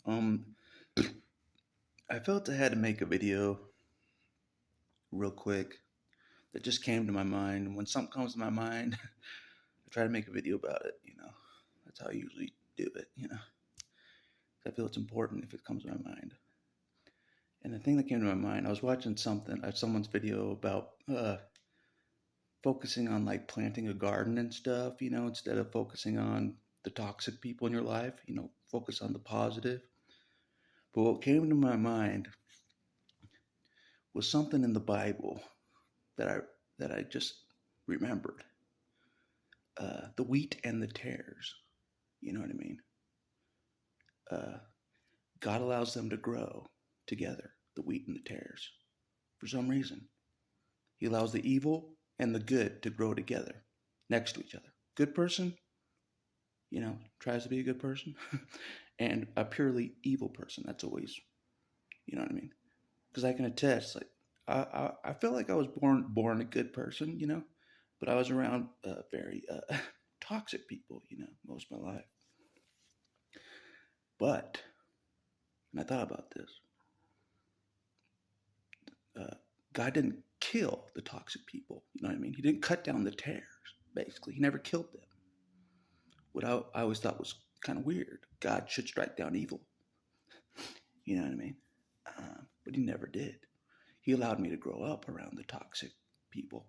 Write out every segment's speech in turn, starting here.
Um, I felt I had to make a video real quick that just came to my mind. And when something comes to my mind, I try to make a video about it. That's how I usually do it. 'Cause I feel it's important if it comes to my mind. And the thing that came to my mind, I was watching someone's video about focusing on like planting a garden and stuff, instead of focusing on the toxic people in your life, focus on the positive. But what came to my mind was something in the Bible that I just remembered. The wheat and the tares. You know what I mean? Uh, God allows them to grow together, the wheat and the tares, for some reason. He allows the evil and the good to grow together next to each other. Good person, tries to be a good person, and a purely evil person. That's always, you know what I mean? Because I can attest, like, I feel like I was born a good person, but I was around very toxic people, most of my life. But, and I thought about this, uh, God didn't kill the toxic people. You know what I mean? He didn't cut down the tares, basically. He never killed them. What I always thought was kind of weird. God should strike down evil. You know what I mean? But he never did. He allowed me to grow up around the toxic people,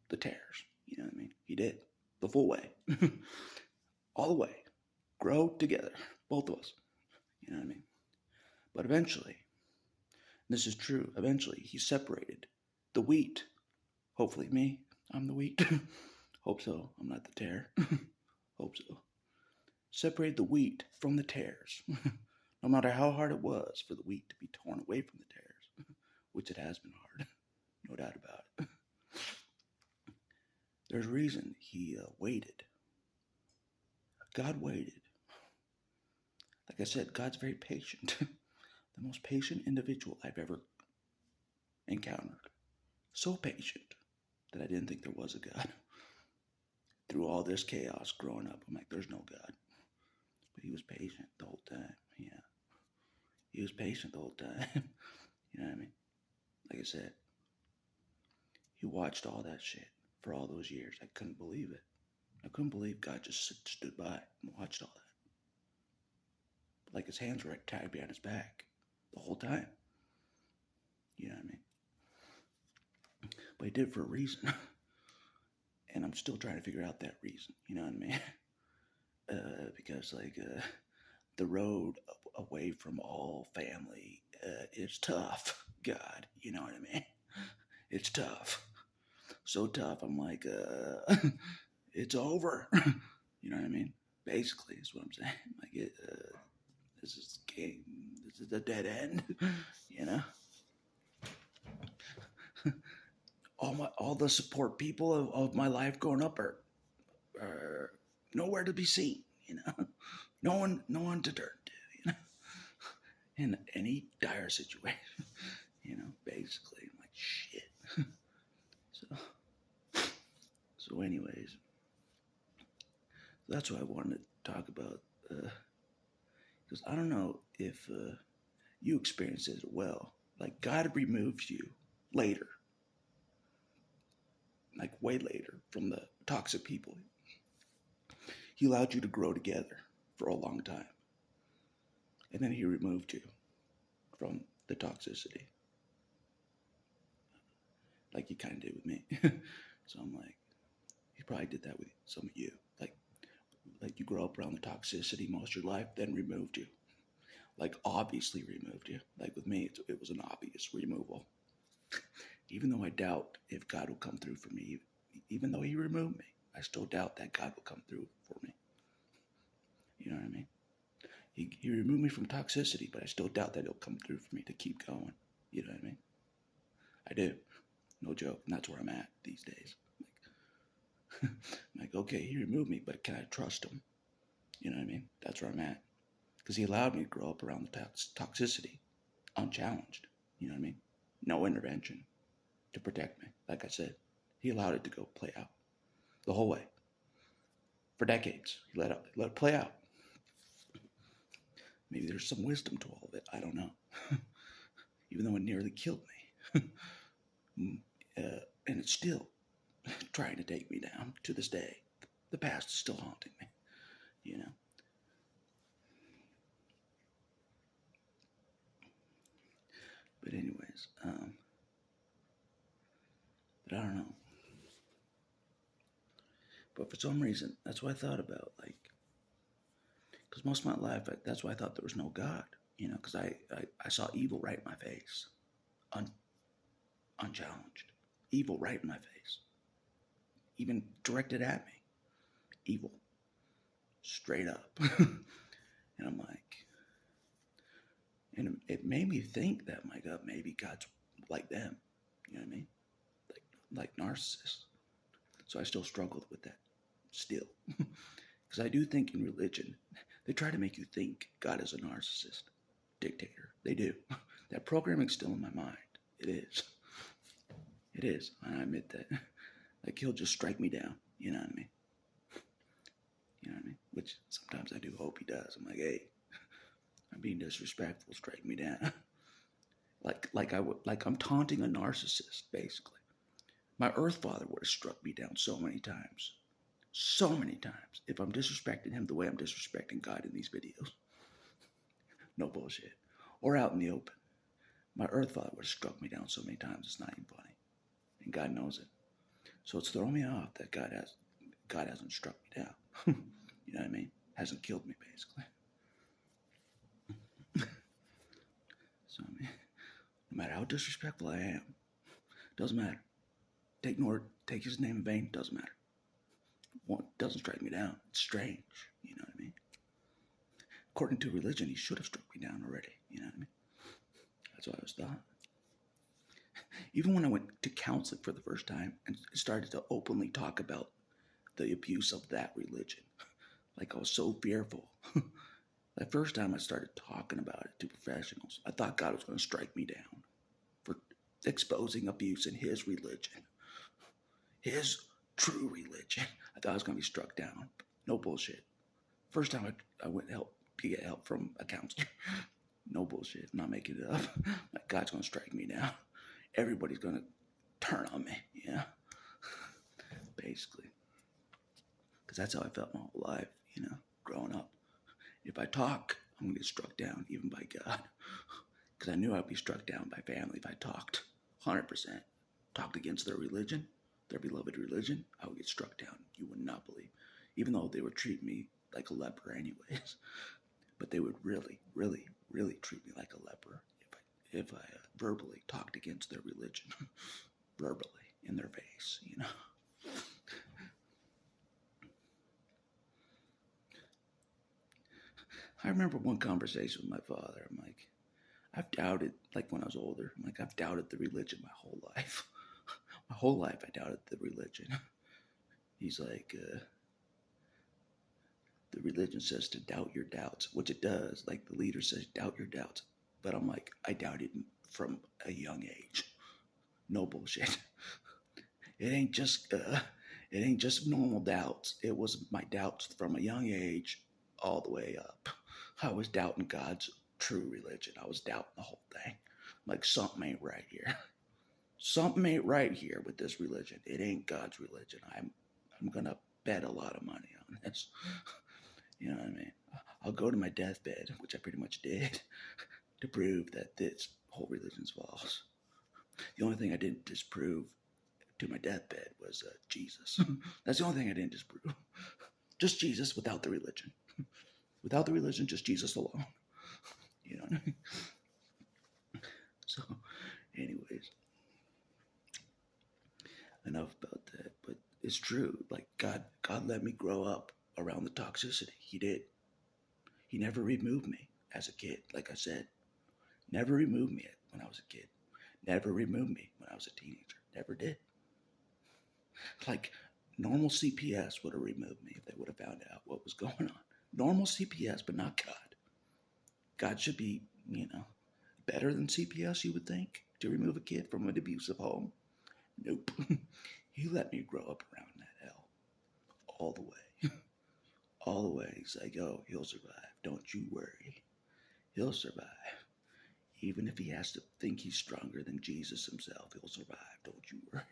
the tares. You know what I mean? He did. The full way. All the way. Grow together. Both of us. You know what I mean? But eventually, this is true, eventually he separated the wheat. Hopefully me, I'm the wheat. Hope so. I'm not the tare. Hope so. Separate the wheat from the tares. No matter how hard it was for the wheat to be torn away from the tares, which it has been hard, no doubt about it. There's a reason he waited. God waited. Like I said, God's very patient. The most patient individual I've ever encountered. So patient that I didn't think there was a God. Through all this chaos growing up, I'm like, there's no God. But he was patient the whole time. Yeah. He was patient the whole time. You know what I mean? Like I said, he watched all that shit for all those years. I couldn't believe it. I couldn't believe God just stood by and watched all that. Like his hands were tied behind his back the whole time. You know what I mean? But he did it for a reason. And I'm still trying to figure out that reason. You know what I mean? Because, like, the road away from all family is tough. God, you know what I mean? It's tough. So tough. I'm like, it's over. You know what I mean? Basically, is what I'm saying. Like, this is game. This is a dead end. You know, all the support people of my life growing up are nowhere to be seen. You know, no one to turn to. You know, in any dire situation. Basically, I'm like shit. So, anyways, that's what I wanted to talk about. Because I don't know if you experience it as well. Like God removes you later, like way later from the toxic people. He allowed you to grow together for a long time. And then he removed you from the toxicity. Like he kind of did with me. So I'm like, he probably did that with some of you. Like you grow up around the toxicity most of your life, then removed you. Like obviously removed you. Like with me, it was an obvious removal. Even though I doubt if God will come through for me, even though he removed me, I still doubt that God will come through for me. You know what I mean? He removed me from toxicity, but I still doubt that he'll come through for me to keep going. You know what I mean? I do. No joke. And that's where I'm at these days. Like, okay, he removed me, but can I trust him? You know what I mean? That's where I'm at. Because he allowed me to grow up around the toxicity unchallenged. You know what I mean? No intervention to protect me. Like I said, he allowed it to go play out the whole way. For decades, he let it play out. Maybe there's some wisdom to all of it. I don't know. Even though it nearly killed me. And it's still trying to take me down to this day. The past is still haunting me, you know. But anyways, but I don't know. But for some reason, that's what I thought about. Like, because most of my life, that's why I thought there was no God. You know, because I saw evil right in my face, unchallenged. Evil right in my face, even directed at me. Evil, straight up. And I'm like, and it made me think that, my God, maybe God's like them. You know what I mean? Like narcissists. So I still struggled with that. Still. Because I do think in religion, they try to make you think God is a narcissist, dictator. They do. That programming's still in my mind. It is. It is. I admit that. Like, he'll just strike me down. You know what I mean? You know what I mean? Which sometimes I do hope he does. I'm like, hey, I'm being disrespectful. Strike me down. like I'm taunting a narcissist, basically. My Earth Father would have struck me down so many times. So many times. If I'm disrespecting him the way I'm disrespecting God in these videos. No bullshit. Or out in the open. My Earth Father would have struck me down so many times it's not even funny. And God knows it. So it's throwing me off that God hasn't struck me down. You know what I mean? Hasn't killed me, basically. So I mean, no matter how disrespectful I am, doesn't matter. Take his name in vain, doesn't matter. One doesn't strike me down. It's strange. You know what I mean? According to religion, he should have struck me down already. You know what I mean? That's what I was thought. Even when I went to counseling for the first time and started to openly talk about the abuse of that religion, like I was so fearful. That first time I started talking about it to professionals, I thought God was going to strike me down for exposing abuse in his religion. His true religion. I thought I was going to be struck down. No bullshit. First time I went to get help from a counselor. No bullshit. I'm not making it up. Like, God's going to strike me down. Everybody's going to turn on me. Yeah. Basically. Because that's how I felt my whole life, you know, growing up. If I talk, I'm going to get struck down, even by God. Because I knew I'd be struck down by family if I talked. 100%. Talked against their religion, their beloved religion, I would get struck down. You would not believe. Even though they would treat me like a leper anyways. But they would really, really, really treat me like a leper if I verbally talked against their religion. Verbally, in their face, you know. I remember one conversation with my father. I'm like, I've doubted, like when I was older, I'm like, I've doubted the religion my whole life. My whole life I doubted the religion. He's like, the religion says to doubt your doubts, which it does. Like the leader says, doubt your doubts. But I'm like, I doubted from a young age. No bullshit. It ain't just normal doubts. It was my doubts from a young age all the way up. I was doubting God's true religion. I was doubting the whole thing. Like, something ain't right here. Something ain't right here with this religion. It ain't God's religion. I'm gonna bet a lot of money on this. You know what I mean? I'll go to my deathbed, which I pretty much did, to prove that this whole religion's false. The only thing I didn't disprove to my deathbed was Jesus. That's the only thing I didn't disprove. Just Jesus without the religion. Without the religion, just Jesus alone. You know what I mean? So, anyways, enough about that. But it's true. Like, God let me grow up around the toxicity. He did. He never removed me as a kid, like I said. Never removed me when I was a kid. Never removed me when I was a teenager. Never did. Like, normal CPS would have removed me if they would have found out what was going on. Normal CPS, but not God. God should be, better than CPS, you would think, to remove a kid from an abusive home. Nope. He let me grow up around that hell. All the way. All the way. He's like, oh, he'll survive. Don't you worry. He'll survive. Even if he has to think he's stronger than Jesus himself, he'll survive. Don't you worry.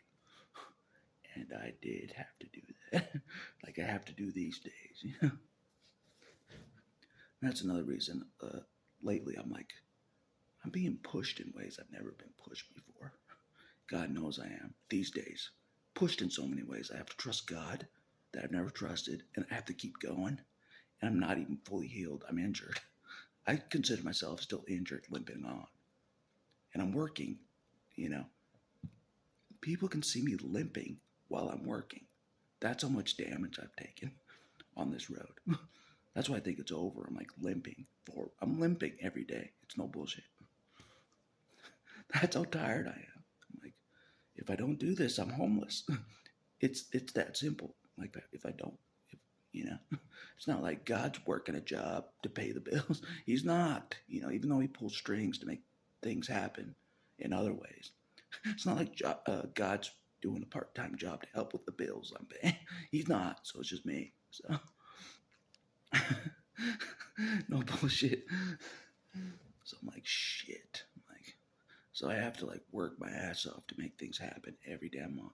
And I did have to do that. Like I have to do these days. That's another reason lately I'm being pushed in ways I've never been pushed before. God knows I am. These days. Pushed in so many ways. I have to trust God that I've never trusted, and I have to keep going. And I'm not even fully healed. I'm injured. I consider myself still injured, limping on. And I'm working, you know. People can see me limping while I'm working. That's how much damage I've taken on this road. That's why I think it's over. I'm like limping. I'm limping every day. It's no bullshit. That's how tired I am. I'm like, if I don't do this, I'm homeless. It's that simple. Like if I don't, you know, it's not like God's working a job to pay the bills. He's not. Even though He pulls strings to make things happen in other ways, it's not like God's doing a part-time job to help with the bills I'm paying. He's not. So it's just me. So no bullshit. So I'm like, shit. So I have to work my ass off to make things happen every damn month.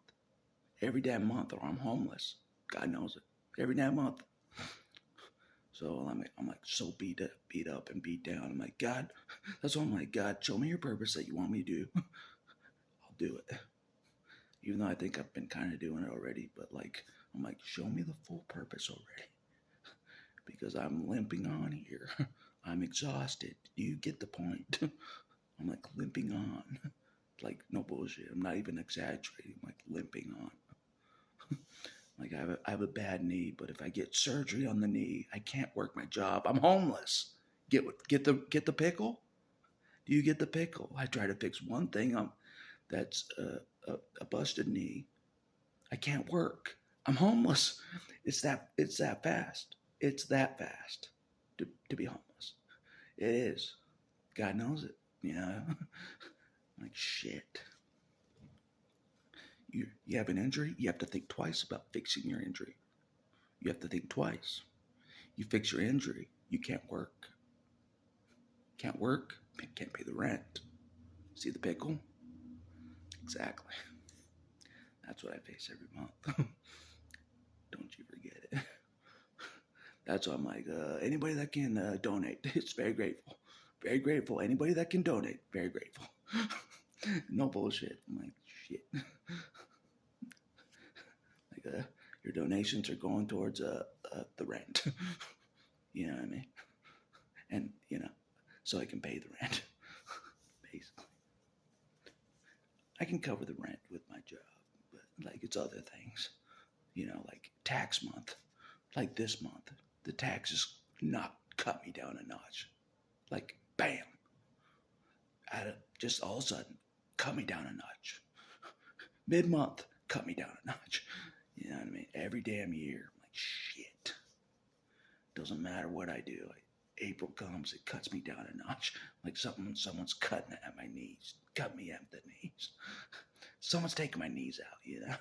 Every damn month, or I'm homeless. God knows it. Every damn month. So I'm like so beat up and beat down. I'm like, God, that's why I'm like, God, show me your purpose that you want me to do. I'll do it. Even though I think I've been kind of doing it already, but I'm like, show me the full purpose already. Because I'm limping on here. I'm exhausted. Do you get the point? I'm like limping on. Like no bullshit. I'm not even exaggerating. I'm like limping on. Like I have a bad knee, but if I get surgery on the knee, I can't work my job. I'm homeless. Get the pickle? Do you get the pickle? I try to fix one thing. That's a busted knee. I can't work. I'm homeless. It's that fast. It's that fast to be homeless. It is. God knows it. Like shit. You have an injury, you have to think twice about fixing your injury. You have to think twice. You fix your injury, you can't work. Can't work, can't pay the rent. See the pickle? Exactly. That's what I face every month. Don't you forget it. That's why I'm like, anybody that can donate, it's very grateful. Very grateful. Anybody that can donate, very grateful. No bullshit. I'm like, shit. Your donations are going towards the rent. You know what I mean? And, so I can pay the rent. Basically. I can cover the rent with my job, but it's other things. Like tax month. Like this month, the taxes cut me down a notch. Like, bam. Just all of a sudden, cut me down a notch. Mid-month, cut me down a notch. You know what I mean? Every damn year. I'm like, shit. Doesn't matter what I do. April comes, it cuts me down a notch. Like someone's cutting at my knees. Cut me at the knees. Someone's taking my knees out,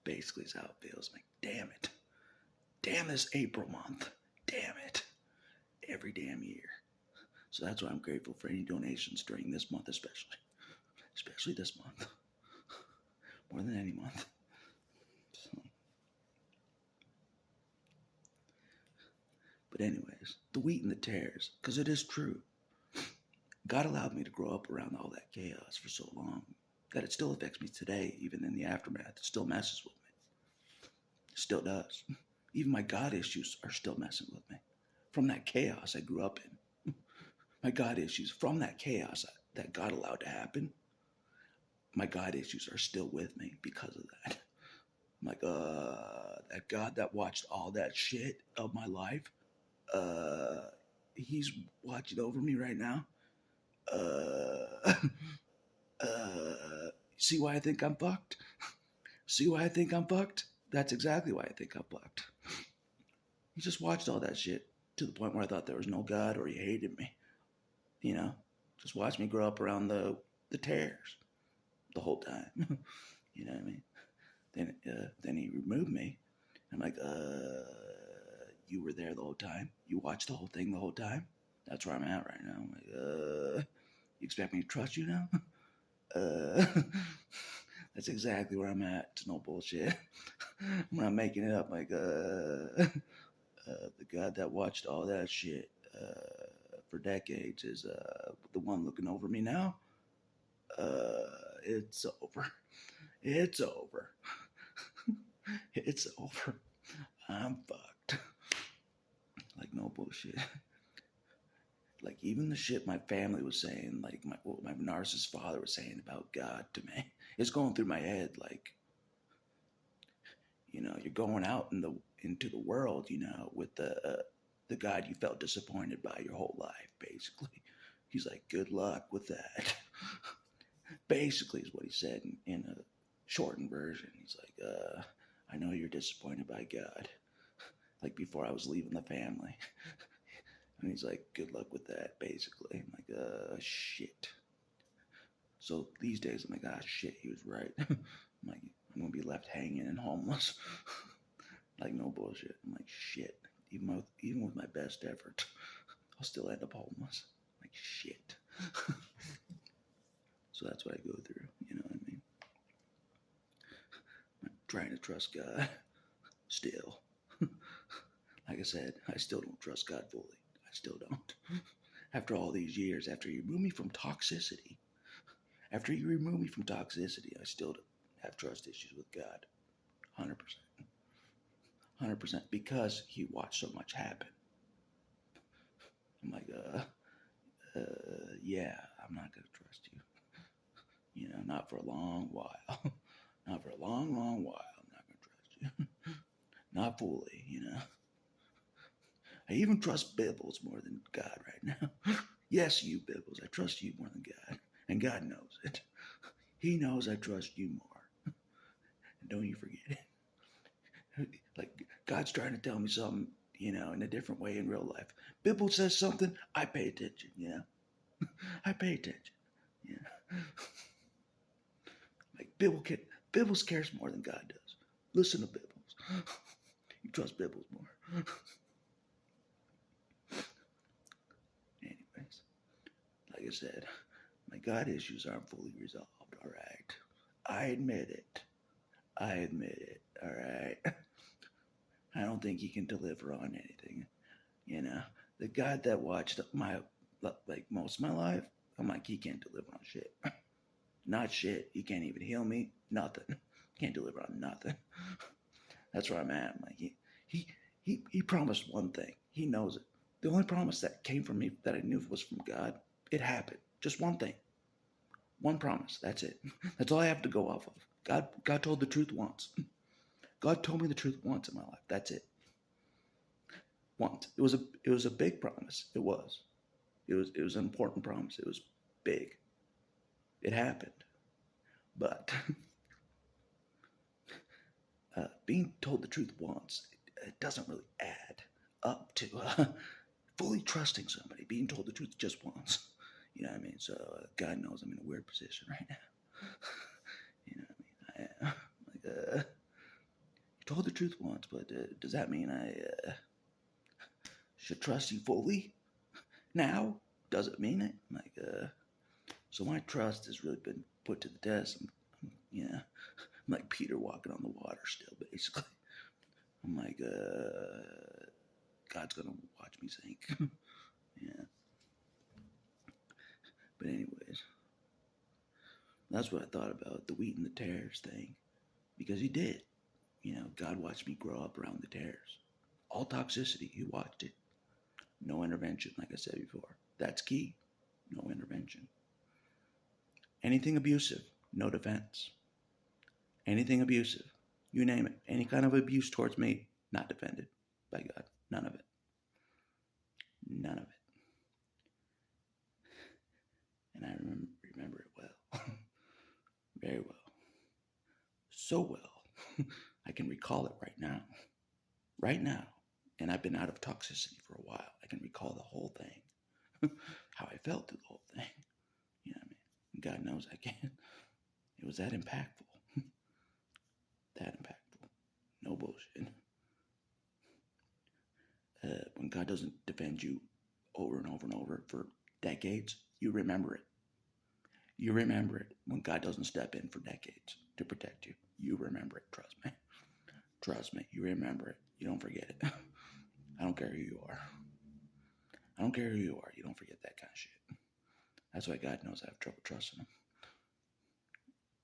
Basically is how it feels. I'm like, damn it. Damn this April month. Damn it. Every damn year. So that's why I'm grateful for any donations during this month especially. Especially this month. More than any month. So. But anyways, the wheat and the tares, because it is true. God allowed me to grow up around all that chaos for so long that it still affects me today, even in the aftermath. It still messes with me. It still does. Even my God issues are still messing with me. From that chaos I grew up in. My God issues, from that chaos that God allowed to happen, my God issues are still with me because of that. I'm like, that God that watched all that shit of my life, He's watching over me right now. See why I think I'm fucked? See why I think I'm fucked? That's exactly why I think I'm fucked. He just watched all that shit to the point where I thought there was no God or He hated me. Just watched me grow up around the tares the whole time. You know what I mean? Then He removed me. I'm like, you were there the whole time. You watched the whole thing the whole time. That's where I'm at right now. I'm like, you expect me to trust you now? Uh, that's exactly where I'm at. It's no bullshit. I'm not making it up. Like, the God that watched all that shit for decades is the one looking over me now. It's over. It's over. It's over. I'm fucked. Like, no bullshit. Like, even the shit my family was saying, like what my narcissist father was saying about God to me, it's going through my head. Like, you're going out into the world, with the God you felt disappointed by your whole life. Basically, he's like, good luck with that. Basically, is what he said in a shortened version. He's like, I know you're disappointed by God. Like, before I was leaving the family. And he's like, good luck with that, basically. I'm like, shit. So these days, I'm like, shit, he was right. I'm like, I'm going to be left hanging and homeless. Like, no bullshit. I'm like, shit. Even with my best effort, I'll still end up homeless. Like, shit. So that's what I go through, you know what I mean? I'm trying to trust God. Still. Like I said, I still don't trust God fully. I still don't. After all these years, after you remove me from toxicity, I still have trust issues with God. 100%. 100%. Because he watched so much happen. I'm like, yeah, I'm not going to trust you. Not for a long while. Not for a long, long while. I'm not going to trust you. Not fully, I even trust Bibbles more than God right now. Yes, you, Bibbles. I trust you more than God. And God knows it. He knows I trust you more. And don't you forget it. Like, God's trying to tell me something, in a different way in real life. Bibbles says something, I pay attention, I pay attention. Like, Bibbles cares more than God does. Listen to Bibbles. You trust Bibbles more. Anyways, like I said, my God issues aren't fully resolved, alright? I admit it. Alright? I don't think he can deliver on anything. The God that watched most of my life, I'm like, he can't deliver on shit. Not shit. He can't even heal me. Nothing. Can't deliver on nothing. That's where I'm at. I'm like, he promised one thing. He knows it. The only promise that came from me that I knew was from God, it happened. Just one thing. One promise. That's it. That's all I have to go off of. God told the truth once. God told me the truth once in my life. That's it. Once. It was a big promise. It was. It was an important promise. It was big. It happened. But being told the truth once, it doesn't really add up to fully trusting somebody. Being told the truth just once. You know what I mean? So God knows I'm in a weird position right now. You know what I mean? I am. Like, you told the truth once, but does that mean I should trust you fully now? Does it mean it? Like, so my trust has really been put to the test. I'm like Peter walking on the water still, basically. I'm like, God's gonna watch me sink. Yeah. But anyways, that's what I thought about the wheat and the tares thing. Because he did. God watched me grow up around the tares. All toxicity, he watched it. No intervention, like I said before. That's key. No intervention. Anything abusive, no defense. Anything abusive, you name it. Any kind of abuse towards me, not defended by God. None of it. None of it. And I remember it well. Very well. So well. I can recall it right now. Right now. And I've been out of toxicity for a while. I can recall the whole thing. How I felt through the whole thing. You know what I mean? God knows I can. It was that impactful. That impactful. No bullshit. when God doesn't defend you over and over and over for decades, you remember it. You remember it when God doesn't step in for decades to protect you. You remember it. Trust me. Trust me. You remember it. You don't forget it. I don't care who you are. I don't care who you are. You don't forget that kind of shit. That's why God knows I have trouble trusting him.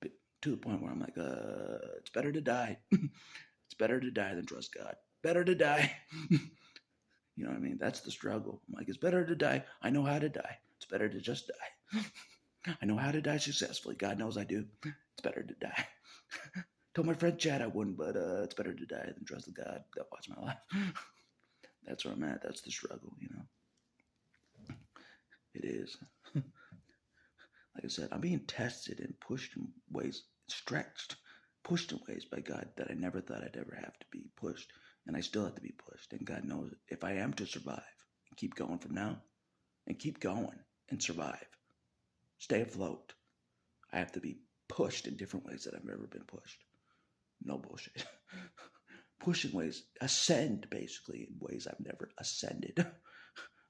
But to the point where I'm like, it's better to die. It's better to die than trust God. Better to die. You know what I mean? That's the struggle. I'm like, it's better to die. I know how to die. It's better to just die. I know how to die successfully. God knows I do. It's better to die. Told my friend Chad I wouldn't, but it's better to die than trust the God that watched my life. That's where I'm at. That's the struggle, you know. It is. Like I said, I'm being tested and pushed in ways, stretched, pushed in ways by God that I never thought I'd ever have to be pushed. And I still have to be pushed. And God knows if I am to survive and keep going from now and keep going and survive, stay afloat, I have to be pushed in different ways that I've never been pushed. No bullshit. Push in ways, ascend basically in ways I've never ascended.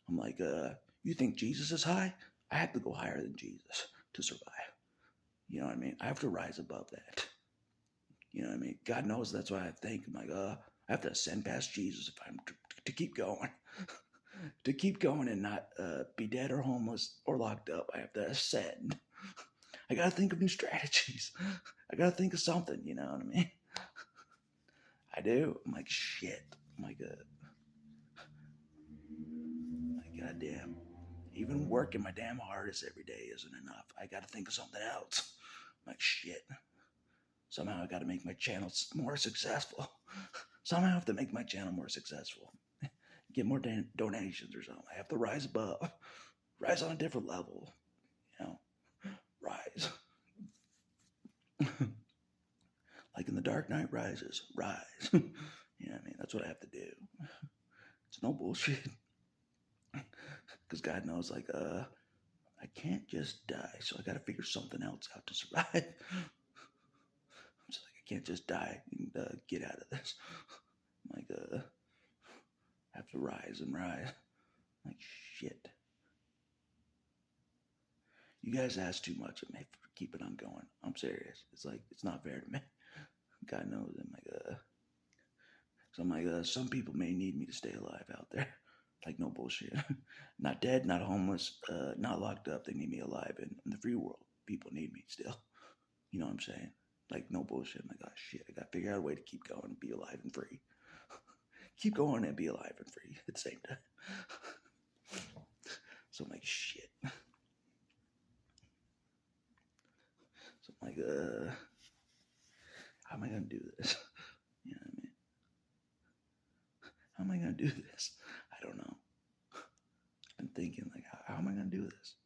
I'm like, you think Jesus is high? I have to go higher than Jesus to survive. You know what I mean? I have to rise above that. You know what I mean? God knows that's why I think. I'm like, I have to ascend past Jesus if I'm to keep going. To keep going and not be dead or homeless or locked up, I have to ascend. I gotta think of new strategies. I gotta think of something, you know what I mean? I do. I'm like, shit. I'm like, goddamn. Even working my damn hardest every day isn't enough. I gotta think of something else. I'm like, shit. Somehow I gotta make my channel more successful. Somehow I have to make my channel more successful. Get more donations or something. I have to rise above. Rise on a different level. You know, rise. Like in The Dark Knight Rises, rise. You know what I mean? That's what I have to do. It's no bullshit. Because God knows, like, I can't just die, so I gotta figure something else out to survive. I'm just like, I can't just die and get out of this. I'm like, I have to rise and rise. I'm like, shit. You guys ask too much of me for keeping on going. I'm serious. It's like, it's not fair to me. God knows. I'm like, so I'm like, some people may need me to stay alive out there. Like, no bullshit. Not dead, not homeless, not locked up. They need me alive in the free world. People need me still. You know what I'm saying? Like, no bullshit. I'm like, oh shit, I gotta figure out a way to keep going and be alive and free. Keep going and be alive and free at the same time. So I'm like, shit. So I'm like, how am I gonna do this? You know what I mean? How am I gonna do this? I don't know. I've been thinking, like, how am I gonna do this?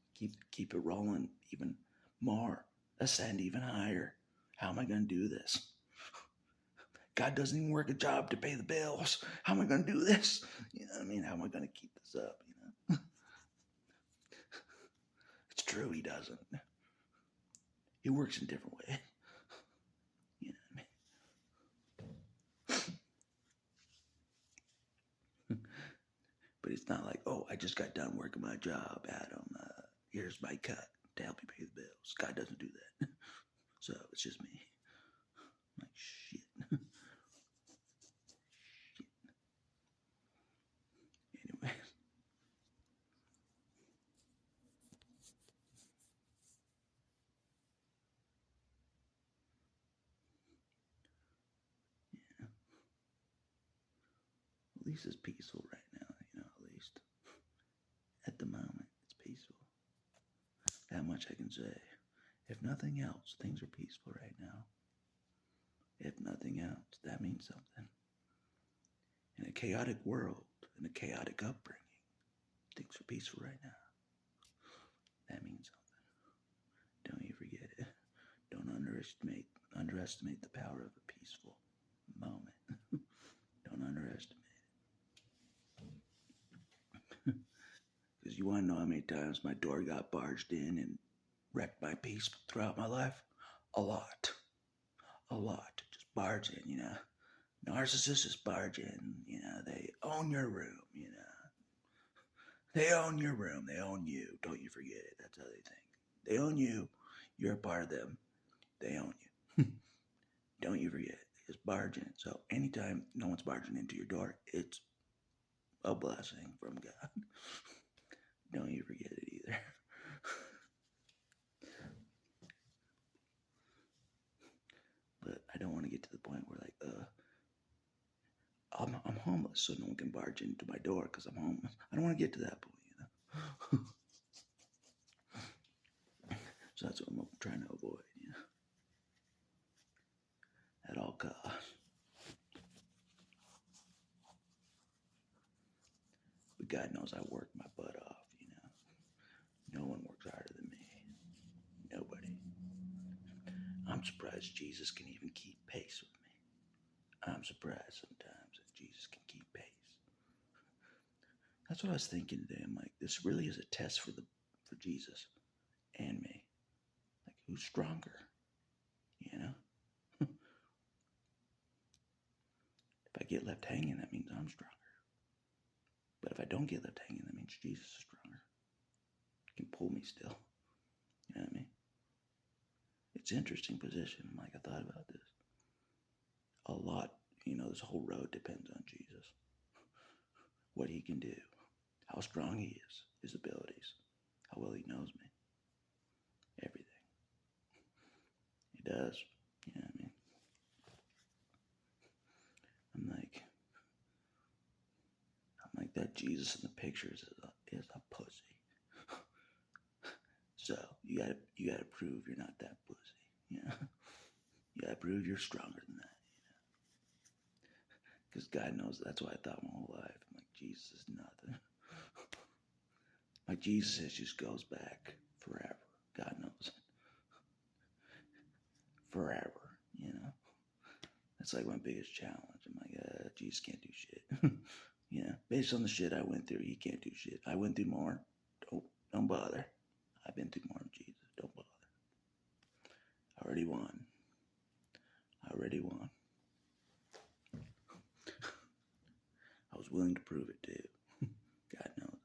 Keep it rolling even more, ascend even higher. How am I gonna do this? God doesn't even work a job to pay the bills. How am I gonna do this? You know what I mean? How am I gonna keep this up? You know? It's true, he doesn't. He works in different ways. You know what I mean? But it's not like, oh, I just got done working my job, Adam. Here's my cut to help you pay the bills. God doesn't do that. So it's just me. I'm like, shit. Anyway. Yeah. At least it's peaceful right now, you know, at least. At the moment, it's peaceful. That much I can say. If nothing else, things are peaceful right now. If nothing else, that means something. In a chaotic world, in a chaotic upbringing, things are peaceful right now. That means something. Don't you forget it. Don't underestimate the power of a peaceful moment. Don't underestimate it. Because you want to know how many times my door got barged in and wrecked my peace throughout my life? A lot. A lot. Just barge in, you know. Narcissists just barge in, you know. They own your room, you know. They own your room. They own you. Don't you forget it. That's how they think. They own you. You're a part of them. They own you. Don't you forget it. They just barge in. So anytime no one's barging into your door, it's a blessing from God. Don't you forget it either. But I don't want to get to the point where I'm homeless, so no one can barge into my door because I'm homeless. I don't want to get to that point. So that's what I'm trying to avoid, at all costs. But God knows I work my butt off, No one works harder than me. Nobody. I'm surprised Jesus can even keep pace with me. I'm surprised sometimes that Jesus can keep pace. That's what I was thinking today. I'm like, this really is a test for Jesus and me. Like, who's stronger? If I get left hanging, that means I'm stronger. But if I don't get left hanging, that means Jesus is stronger. He can pull me still. You know what I mean? It's an interesting position. I'm like, I thought about this a lot. This whole road depends on Jesus. What he can do, how strong he is, his abilities, how well he knows me. Everything. He does. You know what I mean? I'm like that Jesus in the pictures is a pussy. So you gotta prove you're not that pussy. You gotta prove you're stronger than that. Because God knows that's what I thought my whole life. I'm like, Jesus is nothing. Like Jesus just goes back forever. God knows it. Forever. That's like my biggest challenge. I'm like, Jesus can't do shit. Based on the shit I went through, he can't do shit. I went through more. Don't bother. I've been through more than Jesus. Don't bother. I already won. I was willing to prove it too. God knows.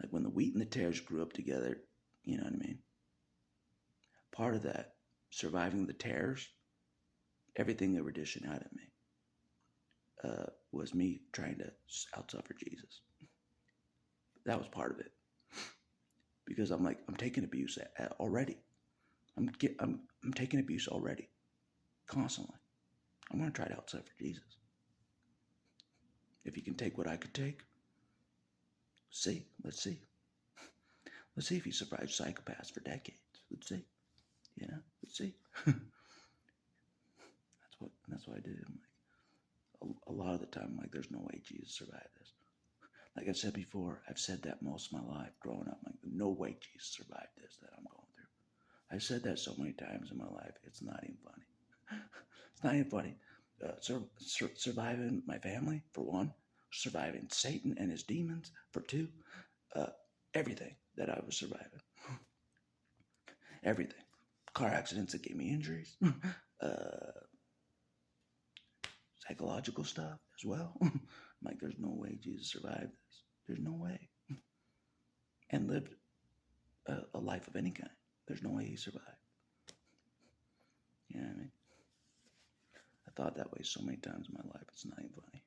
Like when the wheat and the tares grew up together, you know what I mean? Part of that, surviving the tares, everything they were dishing out at me, was me trying to outsuffer Jesus. That was part of it. Because I'm like, I'm taking abuse already. I'm taking abuse already. Constantly. I'm going to try to outsuffer Jesus. If he can take what I could take, let's see. Let's see if he survives psychopaths for decades. Let's see. Let's see. That's what I did. I'm like, a lot of the time, I'm like, there's no way Jesus survived this. Like I've said before, I've said that most of my life growing up. I'm like, no way Jesus survived this that I'm going through. I've said that so many times in my life, it's not even funny. It's not even funny. Surviving my family, for one. Surviving Satan and his demons, for two. Everything that I was surviving. Everything. Car accidents that gave me injuries. Psychological stuff as well. I'm like, there's no way Jesus survived this. There's no way. And lived a life of any kind. There's no way he survived. You know what I mean? I thought that way so many times in my life, it's not even funny.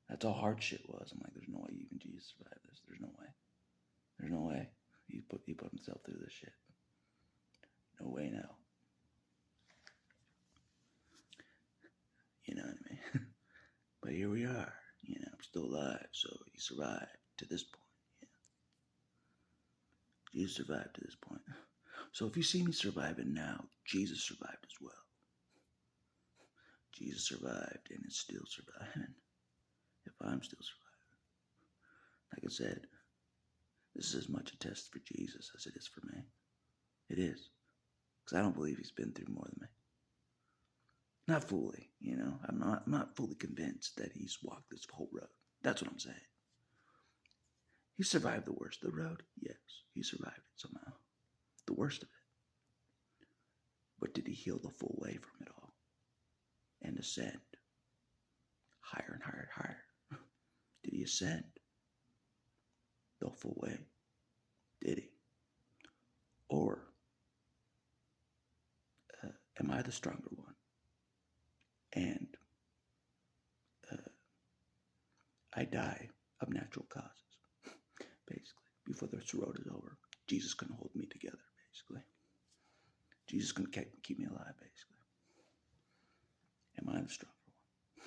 That's how hard shit was. I'm like, there's no way even Jesus survived this. There's no way. There's no way. He put himself through this shit. No way now. You know what I mean? But here we are. I'm still alive, so he survived to this point. Jesus survived to this point. So if you see me surviving now, Jesus survived as well. Jesus survived and is still surviving. If I'm still surviving. Like I said, this is as much a test for Jesus as it is for me. It is. Because I don't believe he's been through more than me. Not fully, I'm not fully convinced that he's walked this whole road. That's what I'm saying. He survived the worst of the road? Yes, he survived it somehow. The worst of it. But did he heal the full way from it all? And ascend higher and higher and higher? ascend the full way? Did he? Or am I the stronger one? And I die of natural causes, basically. Before the road is over, Jesus can hold me together, basically. Jesus can keep me alive, basically. Am I the stronger one?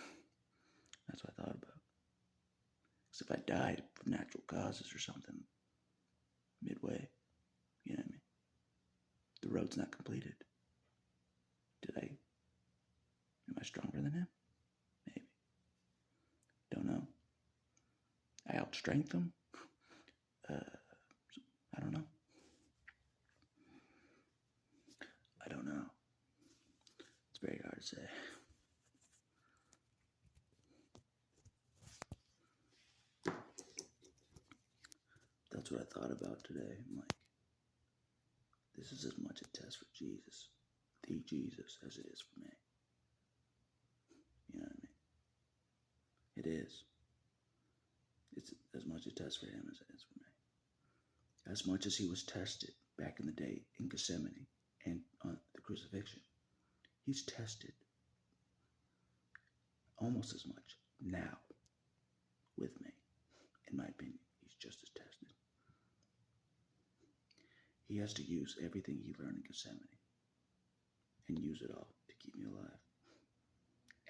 That's what I thought about. Because if I die from natural causes or something midway, you know what I mean? The road's not completed. Am I stronger than him? Maybe. Don't know. I outstrength him? I don't know. I don't know. It's very hard to say. That's what I thought about today. I'm like, this is as much a test for Jesus, the Jesus, as it is for me. You know what I mean? It is. It's as much a test for him as it is for me. As much as he was tested back in the day in Gethsemane and on the crucifixion, he's tested almost as much now with me. In my opinion, he's just as tested. He has to use everything he learned in Gethsemane and use it all to keep me alive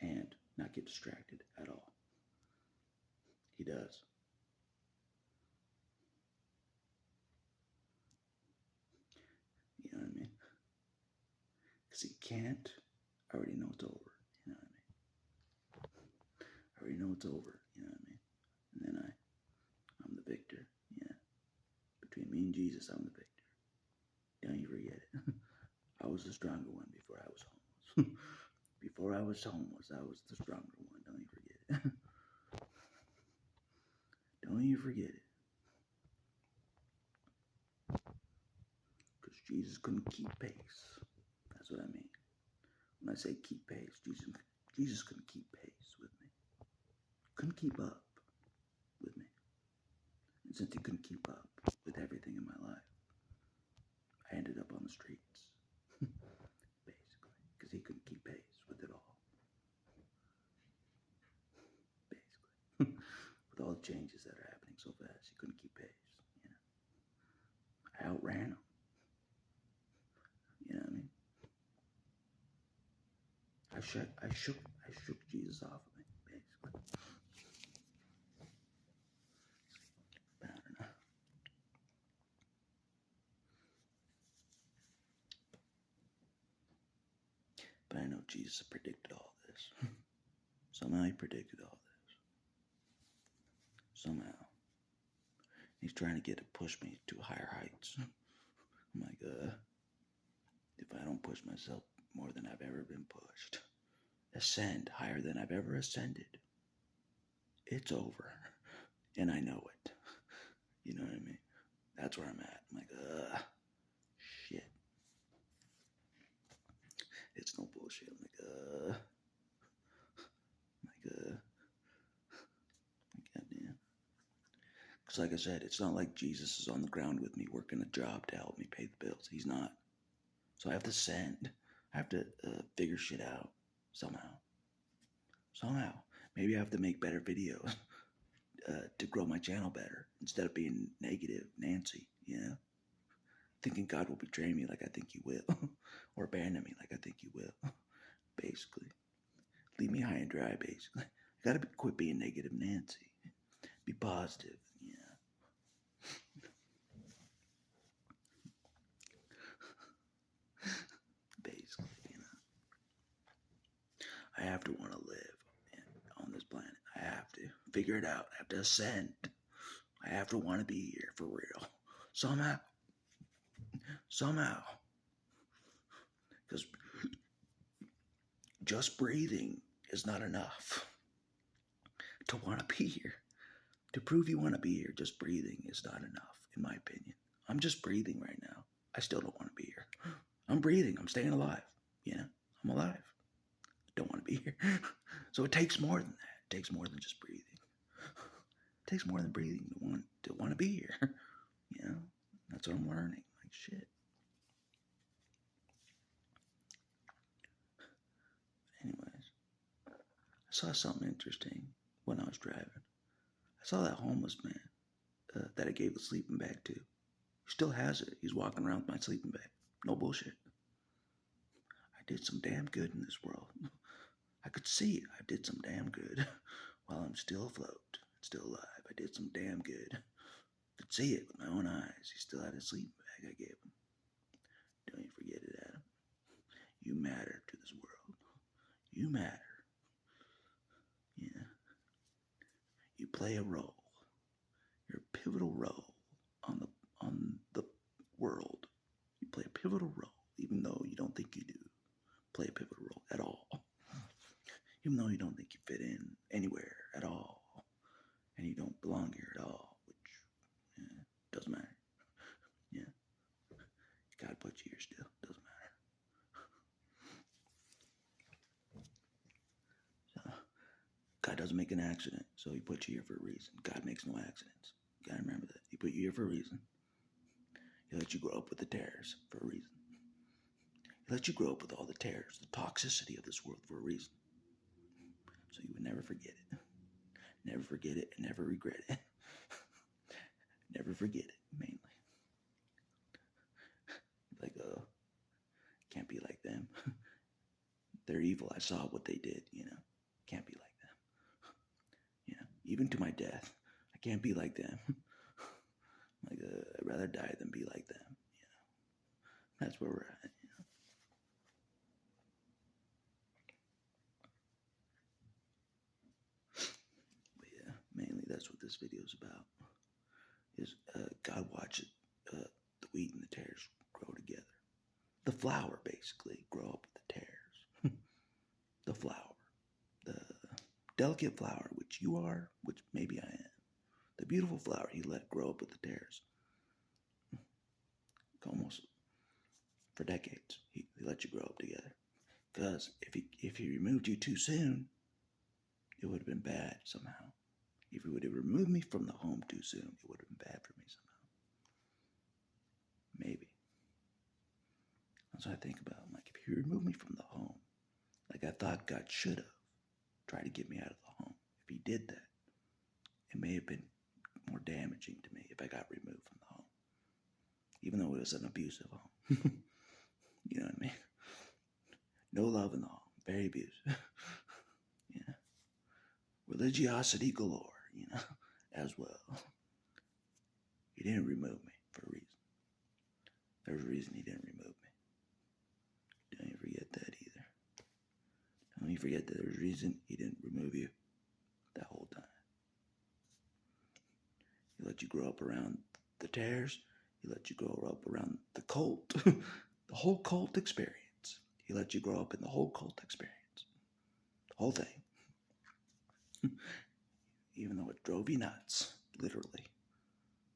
and not get distracted at all. He does. You know what I mean? Because he can't. I already know it's over. You know what I mean? I already know it's over. You know what I mean? And then I'm the victor. Yeah. Between me and Jesus, I'm the victor. Don't you forget it. I was the stronger one before I was homeless. Before I was homeless, I was the stronger one. Don't you forget it. Don't you forget it. Because Jesus couldn't keep pace. That's what I mean. When I say keep pace, Jesus couldn't keep pace with me. Couldn't keep up with me. And since he couldn't keep up with everything in my life, I ended up on the streets. Basically. Because he couldn't keep pace with it all. Basically. With all the changes that are happening so fast, he couldn't keep pace. You know? I outran him. You know what I mean? I shook Jesus off of me, basically. But I don't know. But I know Jesus predicted all this. Somehow he predicted all this. Somehow. He's trying to push me to higher heights. I'm like, if I don't push myself more than I've ever been pushed, ascend higher than I've ever ascended, it's over. And I know it. You know what I mean? That's where I'm at. I'm like, shit. It's no bullshit. I'm like, goddamn. Because like I said, it's not like Jesus is on the ground with me working a job to help me pay the bills. He's not. So I have to send. I have to figure shit out somehow. Maybe I have to make better videos to grow my channel better instead of being negative Nancy, you know? Thinking God will betray me like I think he will. Or abandon me like I think he will. Basically. Leave me high and dry, basically. I gotta quit being negative Nancy. Be positive, yeah. Basically, you know. I have to want to live on this planet. I have to figure it out. I have to ascend. I have to want to be here for real. Somehow. Because just breathing is not enough to want to be here. To prove you want to be here, just breathing is not enough, in my opinion. I'm just breathing right now. I still don't want to be here. I'm breathing. I'm staying alive. You know, I'm alive. I don't want to be here. So it takes more than that. It takes more than just breathing. It takes more than breathing to want to be here. You know, that's what I'm learning. Like shit. Anyways, I saw something interesting when I was driving. I saw that homeless man that I gave the sleeping bag to. He still has it. He's walking around with my sleeping bag. No bullshit. I did some damn good in this world. I could see it. I did some damn good while I'm still afloat, still alive. I did some damn good. I could see it with my own eyes. He still had a sleeping bag I gave him. Don't you forget it, Adam. You matter to this world. You matter. Yeah. You play a role. You're a pivotal role on the world. You play a pivotal role, even though you don't think you do play a pivotal role at all. Even though you don't think you fit in anywhere at all, and you don't belong here at all, which doesn't matter. Yeah, God put you here still. Doesn't matter. So, God doesn't make an accident, so He put you here for a reason. God makes no accidents. You gotta remember that. He put you here for a reason. He let you grow up with the terrors for a reason. He let you grow up with all the terrors, the toxicity of this world for a reason. So you would never forget it. Never forget it and never regret it. Never forget it, mainly. Like, can't be like them. They're evil. I saw what they did, you know. Can't be like them. You know, even to my death, I can't be like them. Like, I'd rather die than be like them, you know. That's where we're at, you know. But yeah, mainly that's what this video is about. Is God watches the wheat and the tares grow together. The flower, basically, grow up with the tares. The flower. The delicate flower, which you are, which maybe I am. The beautiful flower He let grow up with the tares. Almost for decades. He let you grow up together. Because if he removed you too soon, it would have been bad somehow. If He would have removed me from the home too soon, it would have been bad for me somehow. Maybe. That's what I think about. I'm like, if He removed me from the home, like I thought God should have tried to get me out of the home. If He did that, it may have been more damaging to me if I got removed from the home. Even though it was an abusive home. You know what I mean? No love in the home. Very abusive. Yeah. Religiosity galore, you know, as well. He didn't remove me for a reason. There's a reason He didn't remove me. Don't you forget that either. Don't you forget that there's a reason He didn't remove you that whole time. He let you grow up around the tares. He let you grow up around the cult. The whole cult experience. He let you grow up in the whole cult experience. The whole thing. Even though it drove you nuts, literally.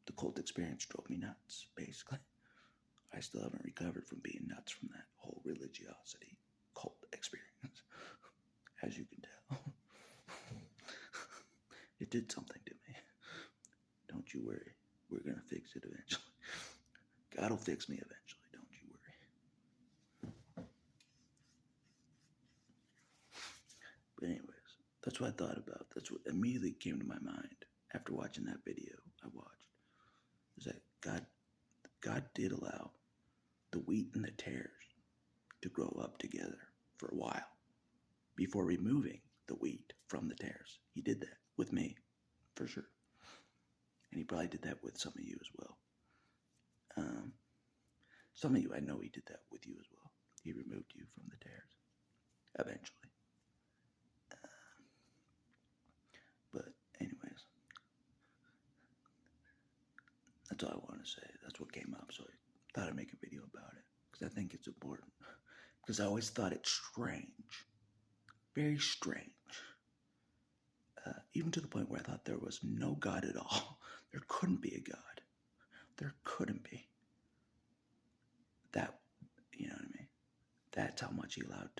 The cult experience drove me nuts, basically. I still haven't recovered from being nuts from that whole religiosity cult experience, as you can tell. It did something to me. Don't you worry. We're going to fix it eventually. God will fix me eventually. Don't you worry. But anyways, that's what I thought about. That's what immediately came to my mind after watching that video I watched. Is that God did allow the wheat and the tares to grow up together for a while before removing the wheat from the tares. He did that with me, for sure. And He probably did that with some of you as well. Some of you, I know He did that with you as well. He removed you from the tares, eventually. But anyways, that's all I want to say. That's what came up, so I thought I'd make a video about it, because I think it's important. Because I always thought it strange. Very strange. Even to the point where I thought there was no God at all. There couldn't be a God. There couldn't be. That, you know what I mean? That's how much He allowed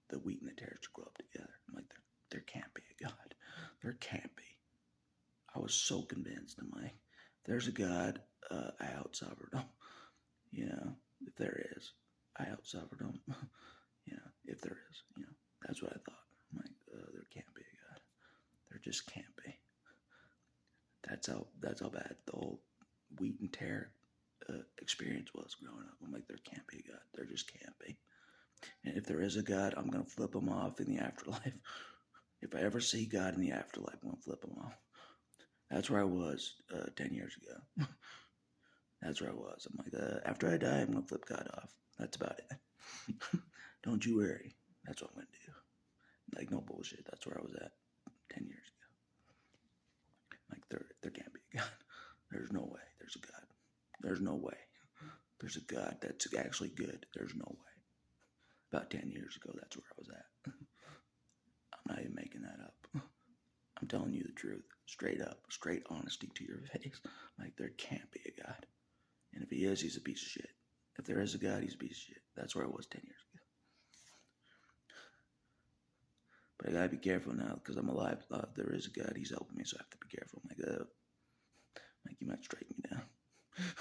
the wheat and the tares to grow up together. I'm like, there can't be a God. There can't be. I was so convinced. I'm like, if there's a God, I outsuffered him. You know, if there is, I outsuffered him. You know, if there is, you know, that's what I thought. I'm like, there can't be a God. There just can't be. That's how bad the whole wheat and tear experience was growing up. I'm like, there can't be a God. There just can't be. And if there is a God, I'm gonna flip him off in the afterlife. If I ever see God in the afterlife, I'm gonna flip him off. That's where I was 10 years ago. That's where I was. I'm like, after I die, I'm gonna flip God off. That's about it. Don't you worry. That's what I'm gonna do. Like, no bullshit. That's where I was at 10 years ago. Like, there can't be a God. There's no way. There's a God. There's no way. There's a God that's actually good. There's no way. About 10 years ago, that's where I was at. I'm not even making that up. I'm telling you the truth. Straight up. Straight honesty to your face. Like, there can't be a God. And if he is, he's a piece of shit. If there is a God, he's a piece of shit. That's where I was 10 years ago. But I gotta be careful now because I'm alive. If there is a God, he's helping me, so I have to be careful. Like he might strike me down.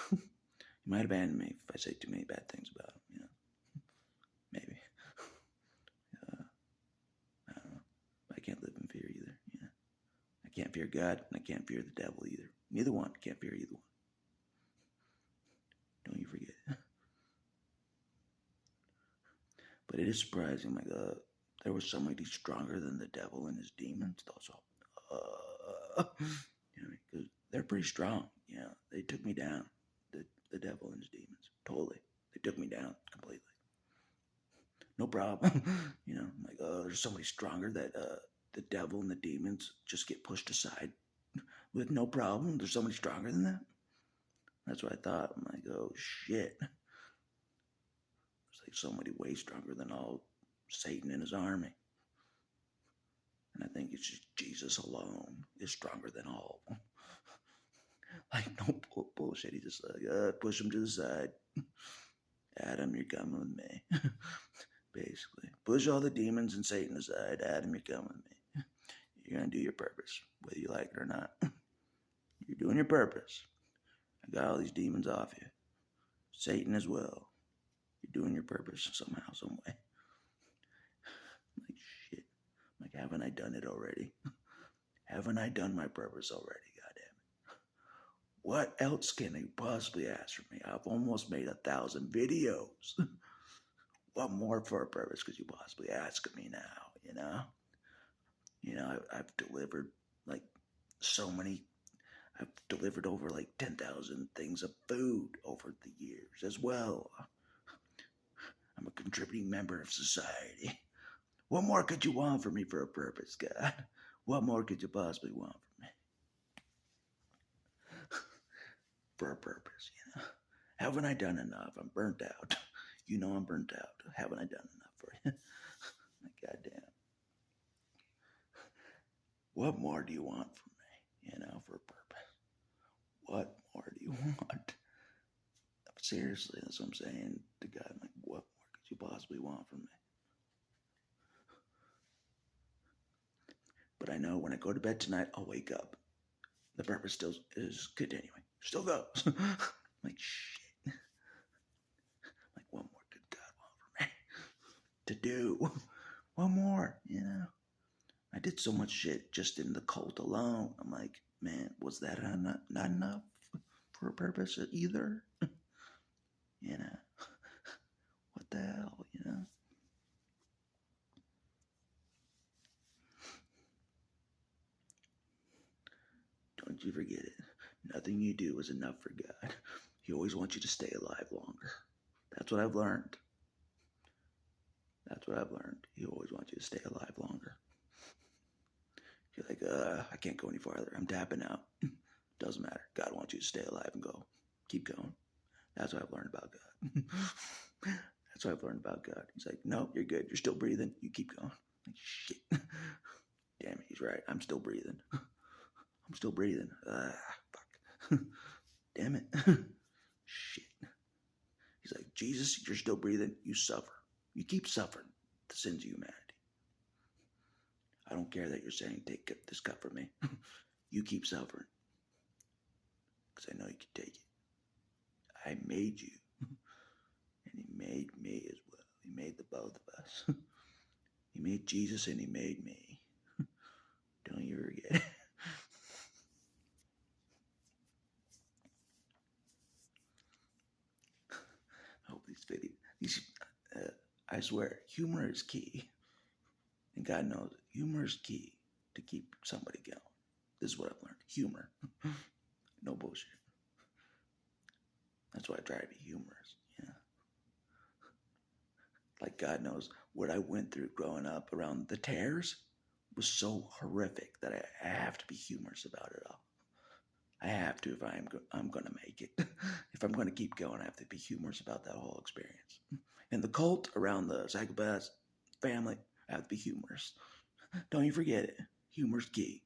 He might abandon me if I say too many bad things about him, you know. Maybe. I don't know. But I can't live in fear either, you know. I can't fear God, and I can't fear the devil either. Neither one. I can't fear either one. Don't you forget it. But it is surprising, like, there was somebody stronger than the devil and his demons. You know, because they're pretty strong. You know, they took me down. The devil and his demons, totally. They took me down completely. No problem. You know, like, there's somebody stronger that the devil and the demons just get pushed aside with no problem. There's somebody stronger than that. That's what I thought. I'm like, oh shit. It's like somebody way stronger than all Satan and his army. And I think it's just Jesus alone is stronger than all of them. Like, no bullshit. He just like, push him to the side. Adam, you're coming with me. Basically. Push all the demons and Satan aside. Adam, you're coming with me. You're going to do your purpose, whether you like it or not. You're doing your purpose. I got all these demons off you. Satan as well. You're doing your purpose somehow, some way. Like, shit. Like, haven't I done it already? Haven't I done my purpose already? Goddamn it. What else can they possibly ask from me? I've almost made 1,000 videos. What more for a purpose could you possibly ask of me now, you know? You know, I've delivered like so many. I've delivered over like 10,000 things of food over the years as well. I'm a contributing member of society. What more could you want from me for a purpose, God? What more could you possibly want from me? For a purpose, you know? Haven't I done enough? I'm burnt out. You know I'm burnt out. Haven't I done enough for you? Goddamn. What more do you want from me? You know, for a purpose. What more do you want? Seriously, that's what I'm saying to God. I'm like, what more could you possibly want from me? But I know when I go to bed tonight, I'll wake up. The purpose still is continuing. Still goes. Like, shit. Like, what more could God want from me to do? One more, you know? I did so much shit just in the cult alone. I'm like, man, was that not enough for a purpose either? You know? What the hell, you know? Don't you forget it. Nothing you do is enough for God. He always wants you to stay alive longer. That's what I've learned. That's what I've learned. He always wants you to stay alive longer. You're like, I can't go any farther. I'm tapping out. Doesn't matter. God wants you to stay alive and go. Keep going. That's what I've learned about God. That's what I've learned about God. He's like, no, you're good. You're still breathing. You keep going. Like, shit. Damn it, he's right. I'm still breathing. I'm still breathing. Fuck. Damn it. Shit. He's like, Jesus, you're still breathing. You suffer. You keep suffering the sins of humanity. I don't care that you're saying, take this cup from me. You keep suffering because I know you can take it. I made you, and He made me as well. He made the both of us. He made Jesus and He made me. Don't you forget it. I hope I swear, humor is key. And God knows it. Humor is key to keep somebody going. This is what I've learned. Humor. No bullshit. That's why I try to be humorous. Yeah. Like God knows what I went through growing up around the tears was so horrific that I have to be humorous about it all. I have to if I'm going to make it. If I'm going to keep going, I have to be humorous about that whole experience. And the cult around the psychopaths family, I have to be humorous. Don't you forget it. Humor's key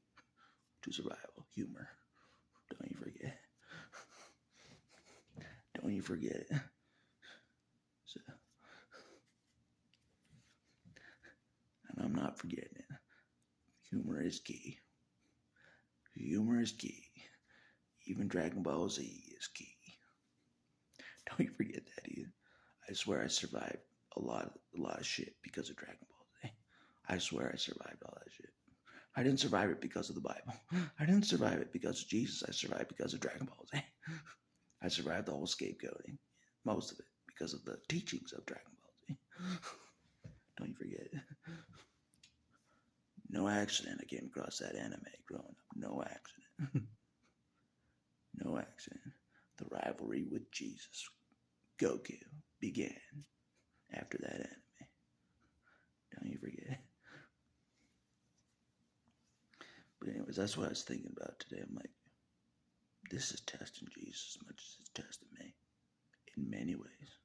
to survival. Humor. Don't you forget it. Don't you forget it. So, and I'm not forgetting it. Humor is key. Humor is key. Even Dragon Ball Z is key. Don't you forget that either. I swear I survived a lot of shit because of Dragon Ball Z. I swear I survived all that shit. I didn't survive it because of the Bible. I didn't survive it because of Jesus. I survived because of Dragon Ball Z. I survived the whole scapegoating. Most of it because of the teachings of Dragon Ball Z. Don't you forget it. No accident I came across that anime growing up. No accident. No accident. The rivalry with Jesus, Goku, began after that anime. Don't you forget it. But anyways, that's what I was thinking about today. I'm like, this is testing Jesus as much as it's testing me. In many ways.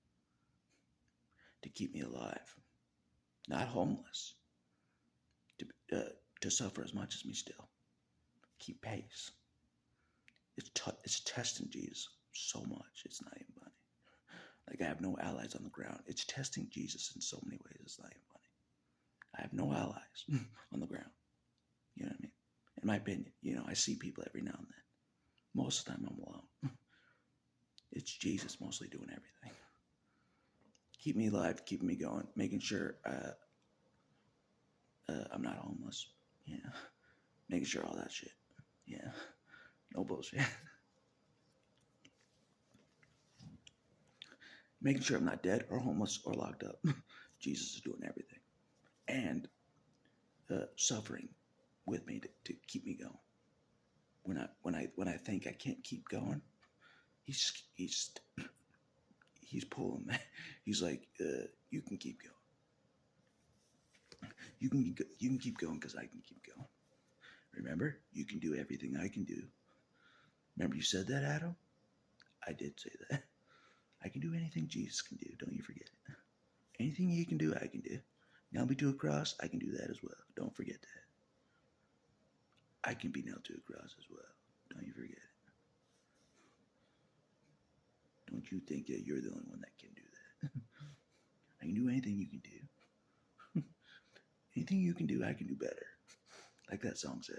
To keep me alive. Not homeless. To suffer as much as me still. Keep pace. It's testing Jesus so much. It's not even funny. Like I have no allies on the ground. It's testing Jesus in so many ways. It's not even funny. I have no allies on the ground. You know what I mean? In my opinion, I see people every now and then. Most of the time I'm alone. It's Jesus mostly doing everything. Keep me alive, keeping me going, making sure I'm not homeless. Yeah. Making sure all that shit. Yeah. No bullshit. Making sure I'm not dead or homeless or locked up. Jesus is doing everything. And suffering with me to keep me going. When I think I can't keep going, he's pulling me. He's like, you can keep going. You can keep going because I can keep going. Remember, you can do everything I can do. Remember you said that, Adam? I did say that. I can do anything Jesus can do. Don't you forget it. Anything he can do, I can do. Nail me to a cross, I can do that as well. Don't forget that. I can be nailed to a cross as well. Don't you forget it. Don't you think that you're the only one that can do that. I can do anything you can do. Anything you can do, I can do better. Like that song says,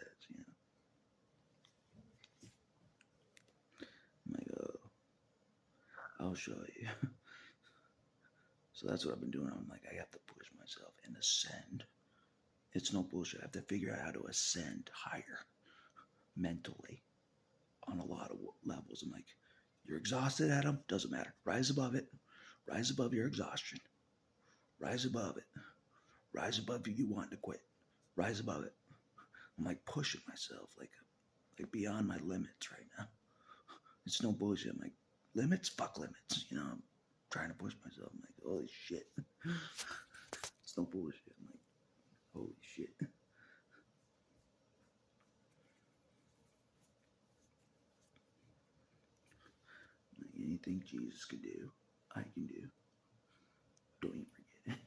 I'm like, oh, I'll show you. So that's what I've been doing. I'm like, I have to push myself and ascend. It's no bullshit. I have to figure out how to ascend higher mentally on a lot of levels. I'm like, you're exhausted, Adam? Doesn't matter. Rise above it. Rise above your exhaustion. Rise above it. Rise above you wanting to quit. Rise above it. I'm like pushing myself like beyond my limits right now. It's no bullshit. I'm like, limits? Fuck limits. I'm trying to push myself. I'm like, holy shit. It's no bullshit. I'm like, holy shit. Like anything Jesus can do, I can do. Don't even forget it.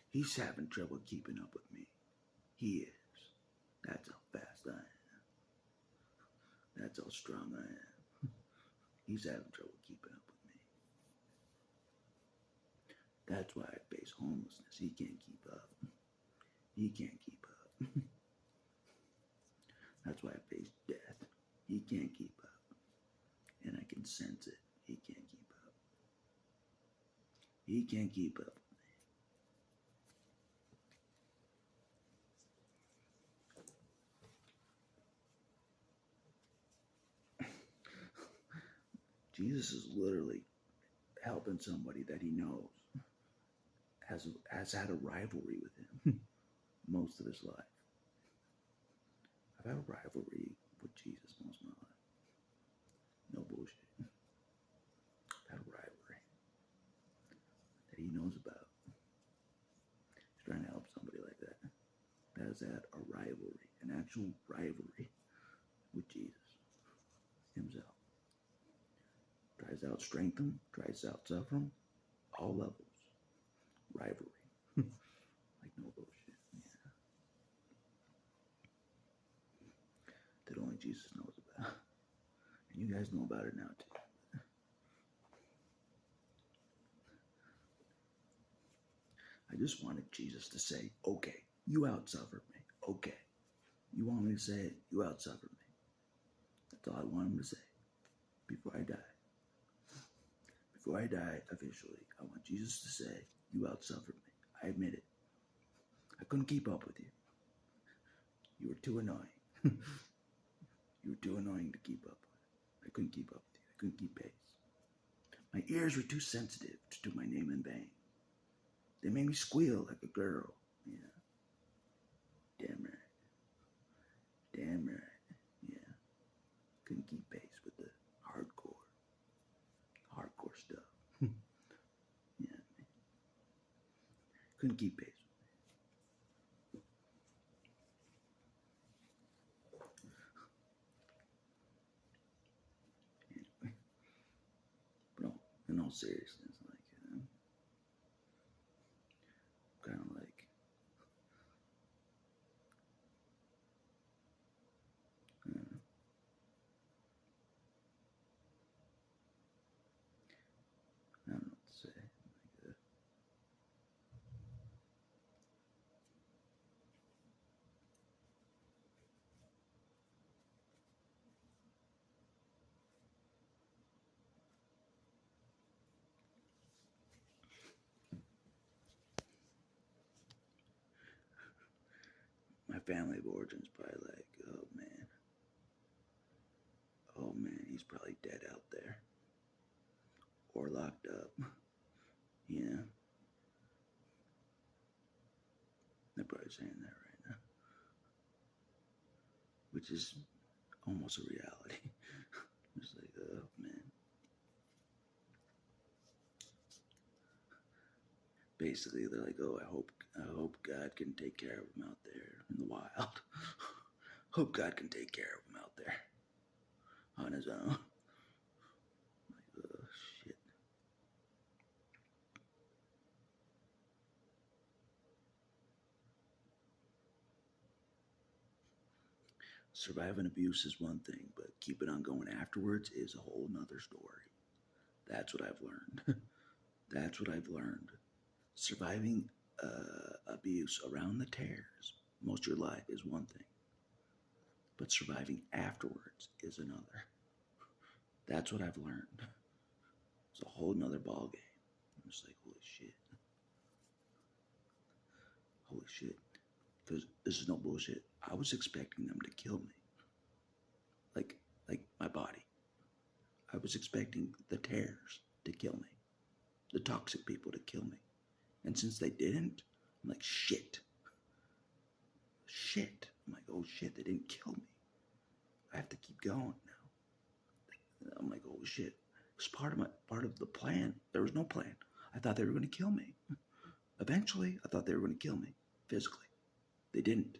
He's having trouble keeping up with me. He is. That's how fast I am. That's how strong I am. He's having trouble keeping up with me. That's why I face homelessness. He can't keep up. He can't keep up. That's why I face death. He can't keep up. And I can sense it. He can't keep up. He can't keep up. Jesus is literally helping somebody that he knows has had a rivalry with him most of his life. I've had a rivalry with Jesus most of my life. No bullshit. I've had a rivalry that he knows about. He's trying to help somebody like that. That has had a rivalry, an actual rivalry with Jesus himself. Tries out strength tries out suffer all levels. Rivalry. Like no bullshit. Yeah. That only Jesus knows about. And you guys know about it now too. I just wanted Jesus to say, okay, you out-suffered me. Okay. You want me to say it? You out-suffered me. That's all I want him to say before I die. Before I die officially, I want Jesus to say, you out-suffered me. I admit it. I couldn't keep up with you. You were too annoying. You were too annoying to keep up with. I couldn't keep up with you. I couldn't keep pace. My ears were too sensitive to do my name in vain. They made me squeal like a girl. Yeah. Damn right. Damn right. Yeah. Couldn't keep pace with the hardcore stuff. Yeah. Couldn't keep pace. Anyway. But no, in all seriousness, like, kind of like, I don't know what to say. Like, my family of origin's probably like, oh man, he's probably dead out there or locked up. Yeah, they're probably saying that right now, which is almost a reality. It's like, oh man. Basically, they're like, oh, I hope God can take care of him out there in the wild. Hope God can take care of him out there on his own. Like, oh shit. Surviving abuse is one thing, but keeping on going afterwards is a whole nother story. That's what I've learned. That's what I've learned. Surviving abuse around the tears most of your life is one thing, but surviving afterwards is another. That's what I've learned. It's a whole nother ball game. I'm just like, holy shit. Holy shit. Because this is no bullshit. I was expecting them to kill me. Like my body. I was expecting the tears to kill me. The toxic people to kill me. And since they didn't, I'm like, shit. Shit. I'm like, oh shit, they didn't kill me. I have to keep going now. I'm like, oh shit. It's part of the plan. There was no plan. I thought they were gonna kill me. Eventually, I thought they were gonna kill me physically. They didn't.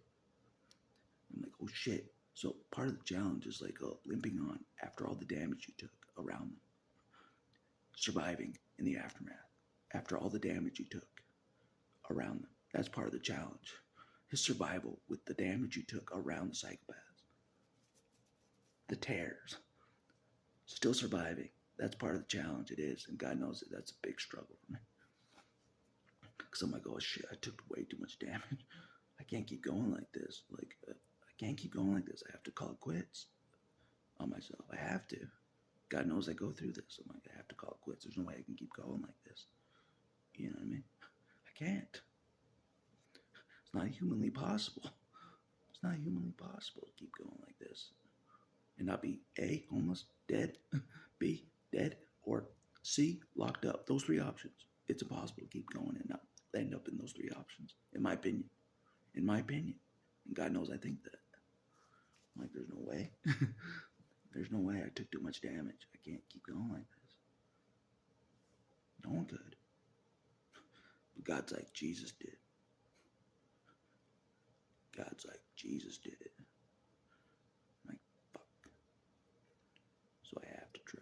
I'm like, oh shit. So part of the challenge is like limping on after all the damage you took around them. Surviving in the aftermath after all the damage you took around them. That's part of the challenge. His survival with the damage you took around the psychopaths. The tears. Still surviving. That's part of the challenge. It is. And God knows that that's a big struggle for me. Because I'm like, oh shit, I took way too much damage. I can't keep going like this. Like, I Can't keep going like this. I have to call it quits on myself. I have to. God knows I go through this. I'm like, I have to call it quits. There's no way I can keep going like this. You know what I mean? I can't. It's not humanly possible. It's not humanly possible to keep going like this and not be A, homeless, dead, B, dead, or C, locked up. Those three options. It's impossible to keep going and not end up in those three options, in my opinion. In my opinion. And God knows I think that. I'm like, there's no way. There's no way. I took too much damage. I can't keep going like this. No one could. But God's like, Jesus did. God's like, Jesus did it. I'm like, fuck. So I have to try.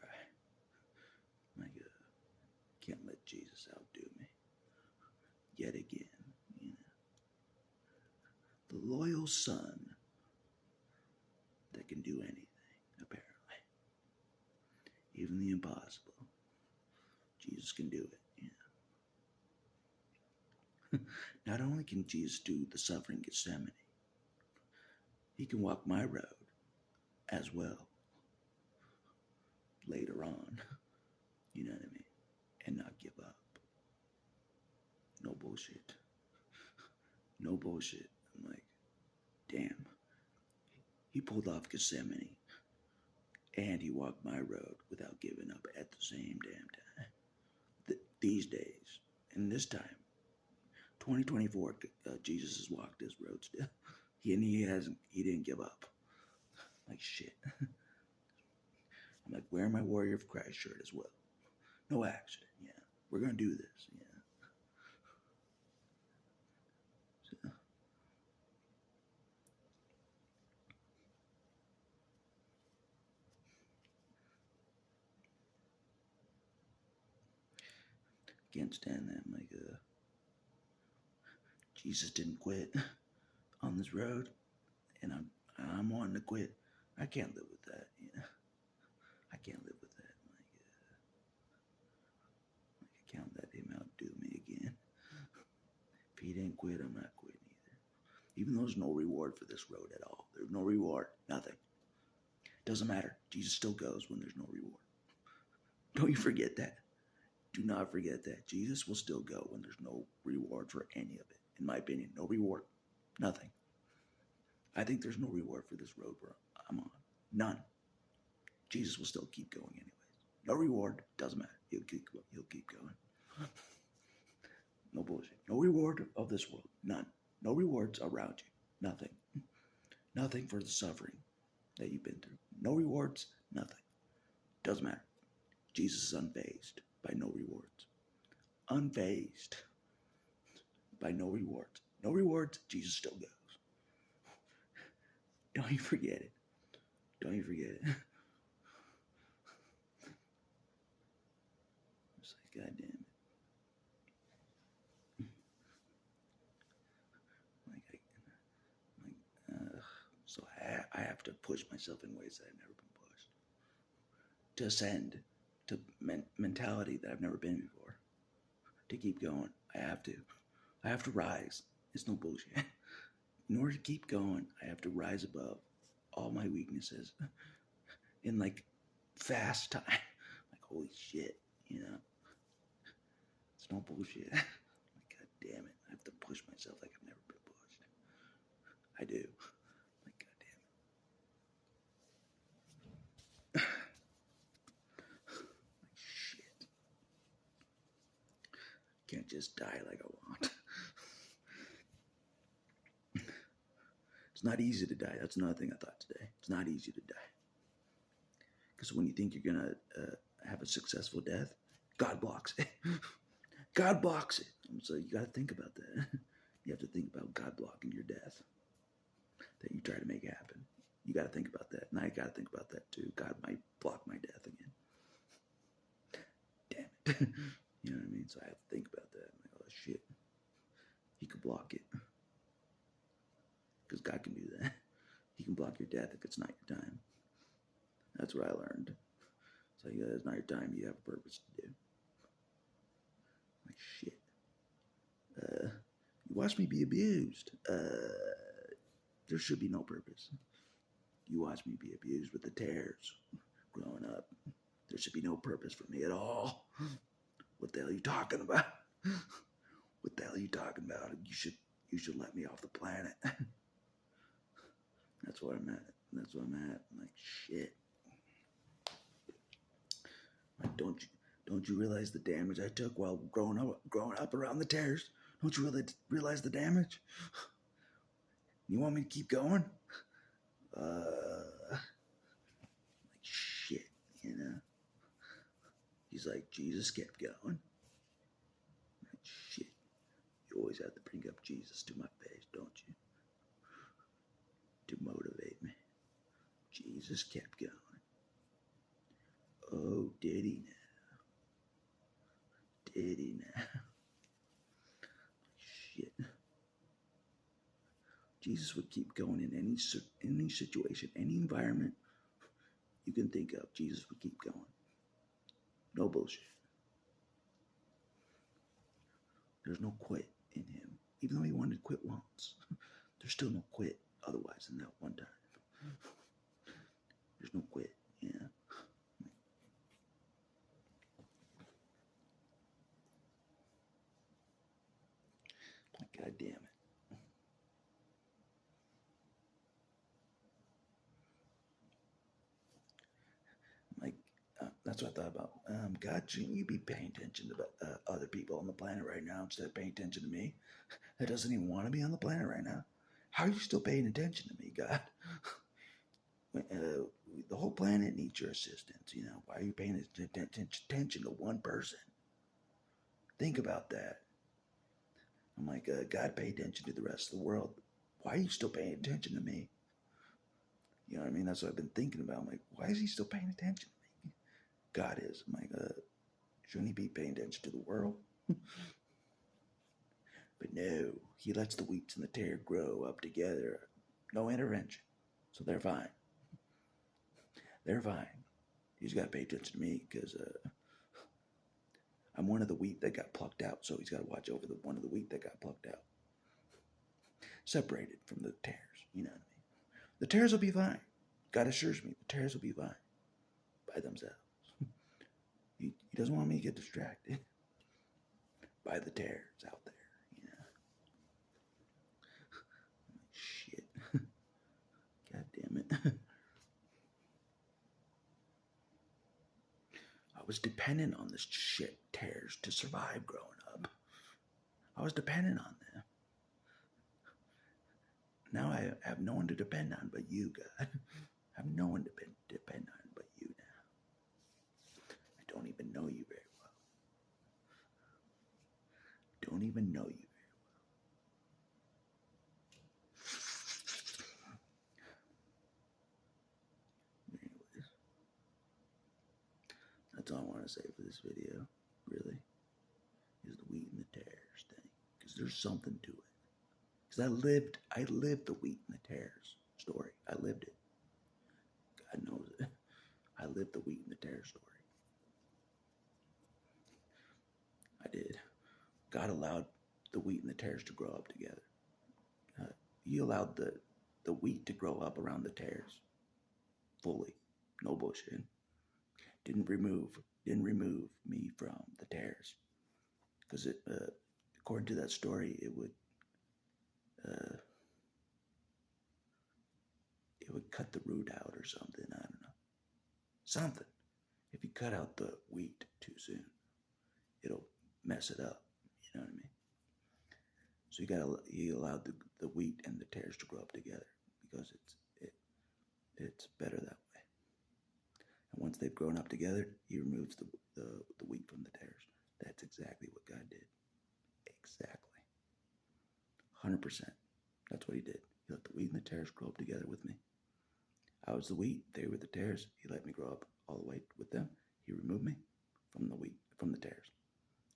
I'm like, can't let Jesus outdo me. Yet again, you know. The loyal son that can do anything, apparently. Even the impossible. Jesus can do it, you know. Not only can Jesus do the suffering Gethsemane, he can walk my road as well later on. You know what I mean? And not give up. No bullshit. No bullshit. I'm like, damn. He pulled off Gethsemane and he walked my road without giving up at the same damn time. These days, and this time, 2024, Jesus has walked this road still. He didn't give up. Like shit. I'm like, wearing my Warrior of Christ shirt as well. No accident, yeah. We're gonna do this, yeah. So, can't stand that. I'm like, Jesus didn't quit on this road, and I'm wanting to quit. I can't live with that, you know. I can't live with that. I can't let him outdo me again. If he didn't quit, I'm not quitting either. Even though there's no reward for this road at all. There's no reward. Nothing. Doesn't matter. Jesus still goes when there's no reward. Don't you forget that. Do not forget that. Jesus will still go when there's no reward for any of it. In my opinion, no reward. Nothing. I think there's no reward for this road where I'm on. None. Jesus will still keep going anyways. No reward. Doesn't matter. He'll keep going. No bullshit. No reward of this world. None. No rewards around you. Nothing. Nothing for the suffering that you've been through. No rewards. Nothing. Doesn't matter. Jesus is unfazed by no rewards. Unfazed by no rewards. No rewards. Jesus still goes. Don't you forget it. Don't you forget it. It's like, God damn it. So I have to push myself in ways that I've never been pushed. To ascend to mentality that I've never been before. To keep going, I have to. I have to rise. It's no bullshit. In order to keep going, I have to rise above all my weaknesses in like fast time. Like, holy shit, you know? It's no bullshit. Like, God damn it. I have to push myself like I've never been pushed. I do. Like, God damn it. Like, shit. Can't just die like I want. It's not easy to die. That's another thing I thought today. It's not easy to die. Because when you think you're going to have a successful death, God blocks it. God blocks it. So you got to think about that. You have to think about God blocking your death that you try to make happen. You got to think about that. And I got to think about that too. God might block my death again. Damn it. You know what I mean? So I have to think about that. I'm like, oh shit. He could block it. Because God can do that. He can block your death if it's not your time. That's what I learned. So yeah, it's not your time. You have a purpose to do. Like shit. You watch me be abused. There should be no purpose. You watch me be abused with the tares growing up. There should be no purpose for me at all. What the hell are you talking about? What the hell are you talking about? You should let me off the planet. That's where I'm at. That's where I'm at. I'm like, shit. Like, don't you realize the damage I took while growing up around the tares? Don't you really realize the damage? You want me to keep going? Like shit, you know. He's like, Jesus kept going. Like shit. You always have to bring up Jesus to my face, don't you? To motivate me. Jesus kept going. Oh, did he now? Did he now? Shit. Jesus would keep going in any situation, any environment you can think of. Jesus would keep going. No bullshit. There's no quit in him. Even though he wanted to quit once, there's still no quit otherwise than that one time. There's no quit, yeah. Like, God damn it. Like, that's what I thought about. God, shouldn't you be paying attention to other people on the planet right now instead of paying attention to me? That doesn't even want to be on the planet right now. How are you still paying attention to me, God? The whole planet needs your assistance, you know. Why are you paying attention to one person? Think about that. I'm like, God, pay attention to the rest of the world. Why are you still paying attention to me? You know what I mean? That's what I've been thinking about. I'm like, why is he still paying attention to me? God is. I'm like, shouldn't he be paying attention to the world? But no, he lets the wheats and the tare grow up together. No intervention. So they're fine. They're fine. He's got to pay attention to me because I'm one of the wheat that got plucked out. So he's got to watch over the one of the wheat that got plucked out. Separated from the tares. You know what I mean? The tares will be fine. God assures me the tares will be fine by themselves. He doesn't want me to get distracted by the tares out there, you know. Shit. God damn it. I was dependent on this shit tares to survive growing up. I was dependent on them. Now I have no one to depend on but you, God. I have no one to depend on but you now. I don't even know you very well. Don't even know you very well. Anyways, that's all I want to say for this video, really, is the wheat and the tares thing. Because there's something to it. Because I lived the wheat and the tares story. I lived it. God knows it. I lived the wheat and the tares story. I did. God allowed the wheat and the tares to grow up together. He allowed the wheat to grow up around the tares fully. No bullshit. Didn't remove me from the tares. Because according to that story, it would cut the root out or something. I don't know. Something. If you cut out the wheat too soon, it'll mess it up. You know what I mean? So he allowed the wheat and the tares to grow up together because it's better that way. And once they've grown up together, he removes the wheat from the tares. That's exactly what God did. Exactly. 100%. That's what he did. He let the wheat and the tares grow up together with me. I was the wheat, they were the tares. He let me grow up all the way with them. He removed me from the tares.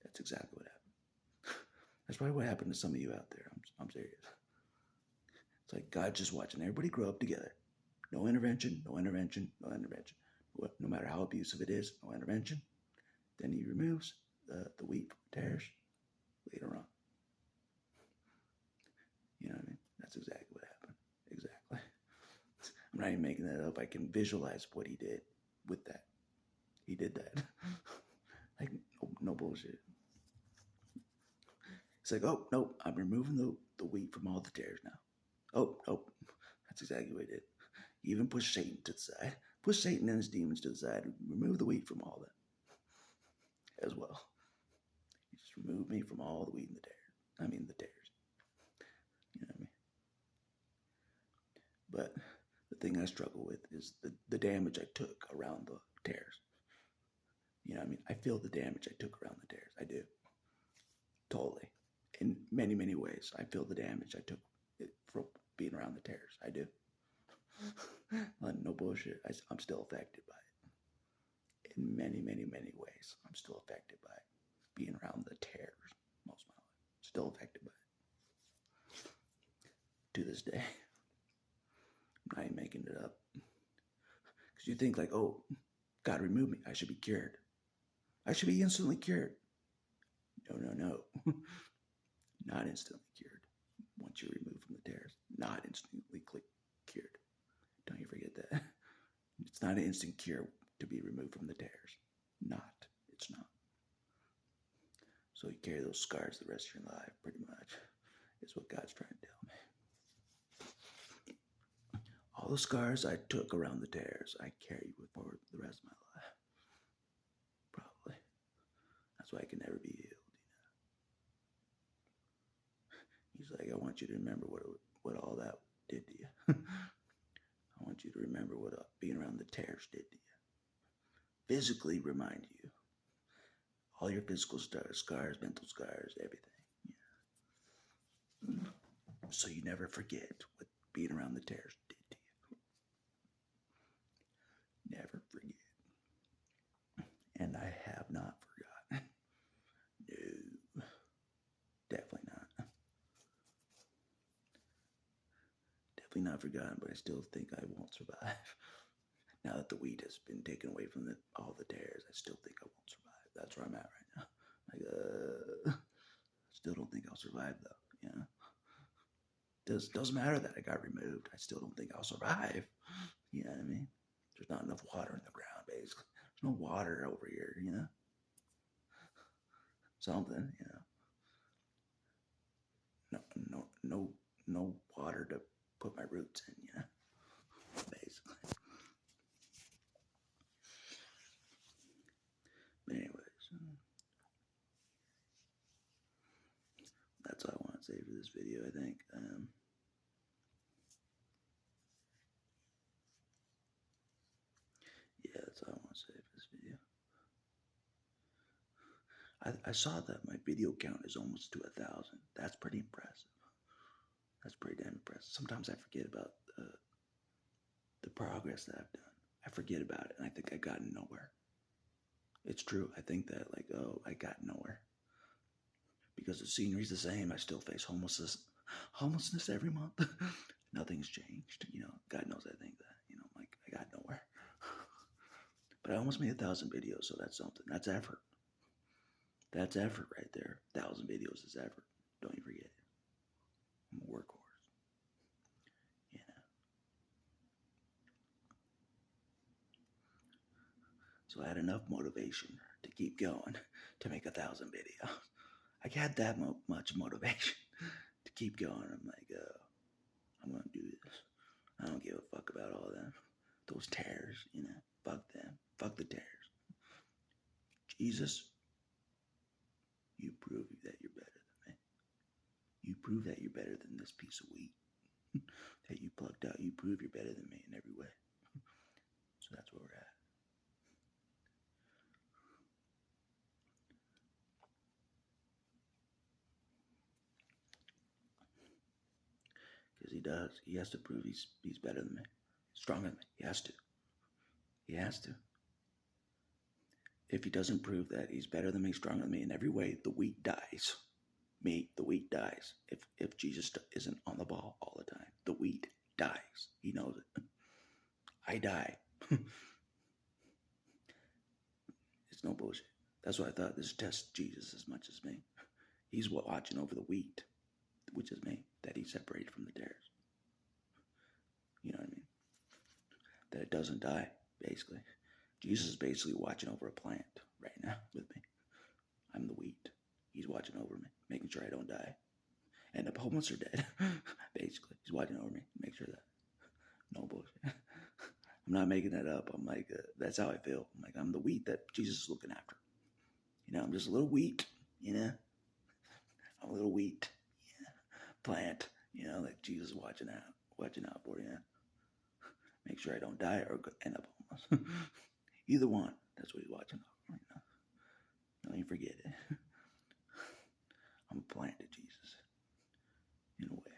That's exactly what happened. That's probably what happened to some of you out there. I'm serious. It's like God just watching everybody grow up together. No intervention, no intervention, no intervention. No matter how abusive it is, no intervention. Then he removes the wheat from the tares later on. You know what I mean? That's exactly what happened. Exactly. I'm not even making that up. I can visualize what he did with that. He did that. Like, no bullshit. It's like, oh, nope, I'm removing the wheat from all the tares now. Oh, nope. That's exactly what he did. He even pushed Satan to the side. Push Satan and his demons to the side. Remove the wheat from all that as well. He just removed me from all the wheat and the tares. I mean, the tares. You know what I mean? But the thing I struggle with is the damage I took around the tares. You know what I mean? I feel the damage I took around the tares. I do. Totally. In many, many ways, I feel the damage I took from being around the tares. I do. No bullshit. I'm still affected by it. In many, many, many ways, I'm still affected by it. Being around the tares most of my life. Still affected by it. To this day. I'm not even making it up. Because you think like, oh, God remove me. I should be cured. I should be instantly cured. No. Not instantly cured. Once you're removed from the tares. Not instantly cured. Don't you forget that. It's not an instant cure to be removed from the tares. It's not. So you carry those scars the rest of your life, pretty much, is what God's trying to tell me. All the scars I took around the tares, I carry for the rest of my life. Probably. That's why I can never be healed. He's like, I want you to remember what all that did to you. I want you to remember what being around the tares did to you. Physically remind you. All your physical scars, mental scars, everything. Yeah. So you never forget what being around the tares did to you. Never forget. And I have not forgotten. No. Definitely not. Definitely not forgotten, but I still think I won't survive. Now that the wheat has been taken away from all the tares, I still think I won't survive. That's where I'm at right now. Like, still don't think I'll survive though. You know, doesn't matter that I got removed. I still don't think I'll survive. You know what I mean? There's not enough water in the ground, basically. There's no water over here. You know, something. You know, no water to put my roots in. You know, basically. But anyways, that's all I want to say for this video. I think. Yeah, that's all I want to say for this video. I saw that my video count is almost to 1,000. That's pretty impressive. That's pretty damn impressive. Sometimes I forget about the progress that I've done. I forget about it, and I think I got nowhere. It's true. I think that, like, oh, I got nowhere. Because the scenery's the same. I still face homelessness every month. Nothing's changed. You know, God knows I think that. You know, like, I got nowhere. But I almost made 1,000 videos, so that's something. That's effort. That's effort right there. 1,000 videos is effort. Don't you forget it. I'm a workhorse. You know. So I had enough motivation to keep going to make 1,000 videos. I had that much motivation to keep going. I'm like, I'm gonna do this. I don't give a fuck about all them. Those tares, you know. Fuck them. Fuck the tares. Jesus, you prove that you're better than me. You prove that you're better than this piece of wheat that you plucked out. You prove you're better than me in every way. So that's where we're at. Because he does. He has to prove he's better than me. Stronger than me. He has to. He has to. If he doesn't prove that he's better than me, stronger than me in every way, the wheat dies. The wheat dies. If Jesus isn't on the ball all the time, the wheat dies. He knows it. I die. It's no bullshit. That's why I thought this tests Jesus as much as me. He's watching over the wheat, which is me, that he separated from the tares. You know what I mean? that it doesn't die, basically. Jesus is basically watching over a plant right now with me. I'm the wheat. He's watching over me, making sure I don't die. And the homeless are dead. Basically, he's watching over me, make sure that no bullshit. I'm not making that up. I'm like, that's how I feel. I'm like, I'm the wheat that Jesus is looking after. I'm just a little wheat. I'm a little wheat. Plant. That Jesus is watching out for. Make sure I don't die or end up homeless. Either one. That's what he's watching out for. Don't even forget it. I'm a plant to Jesus, in a way.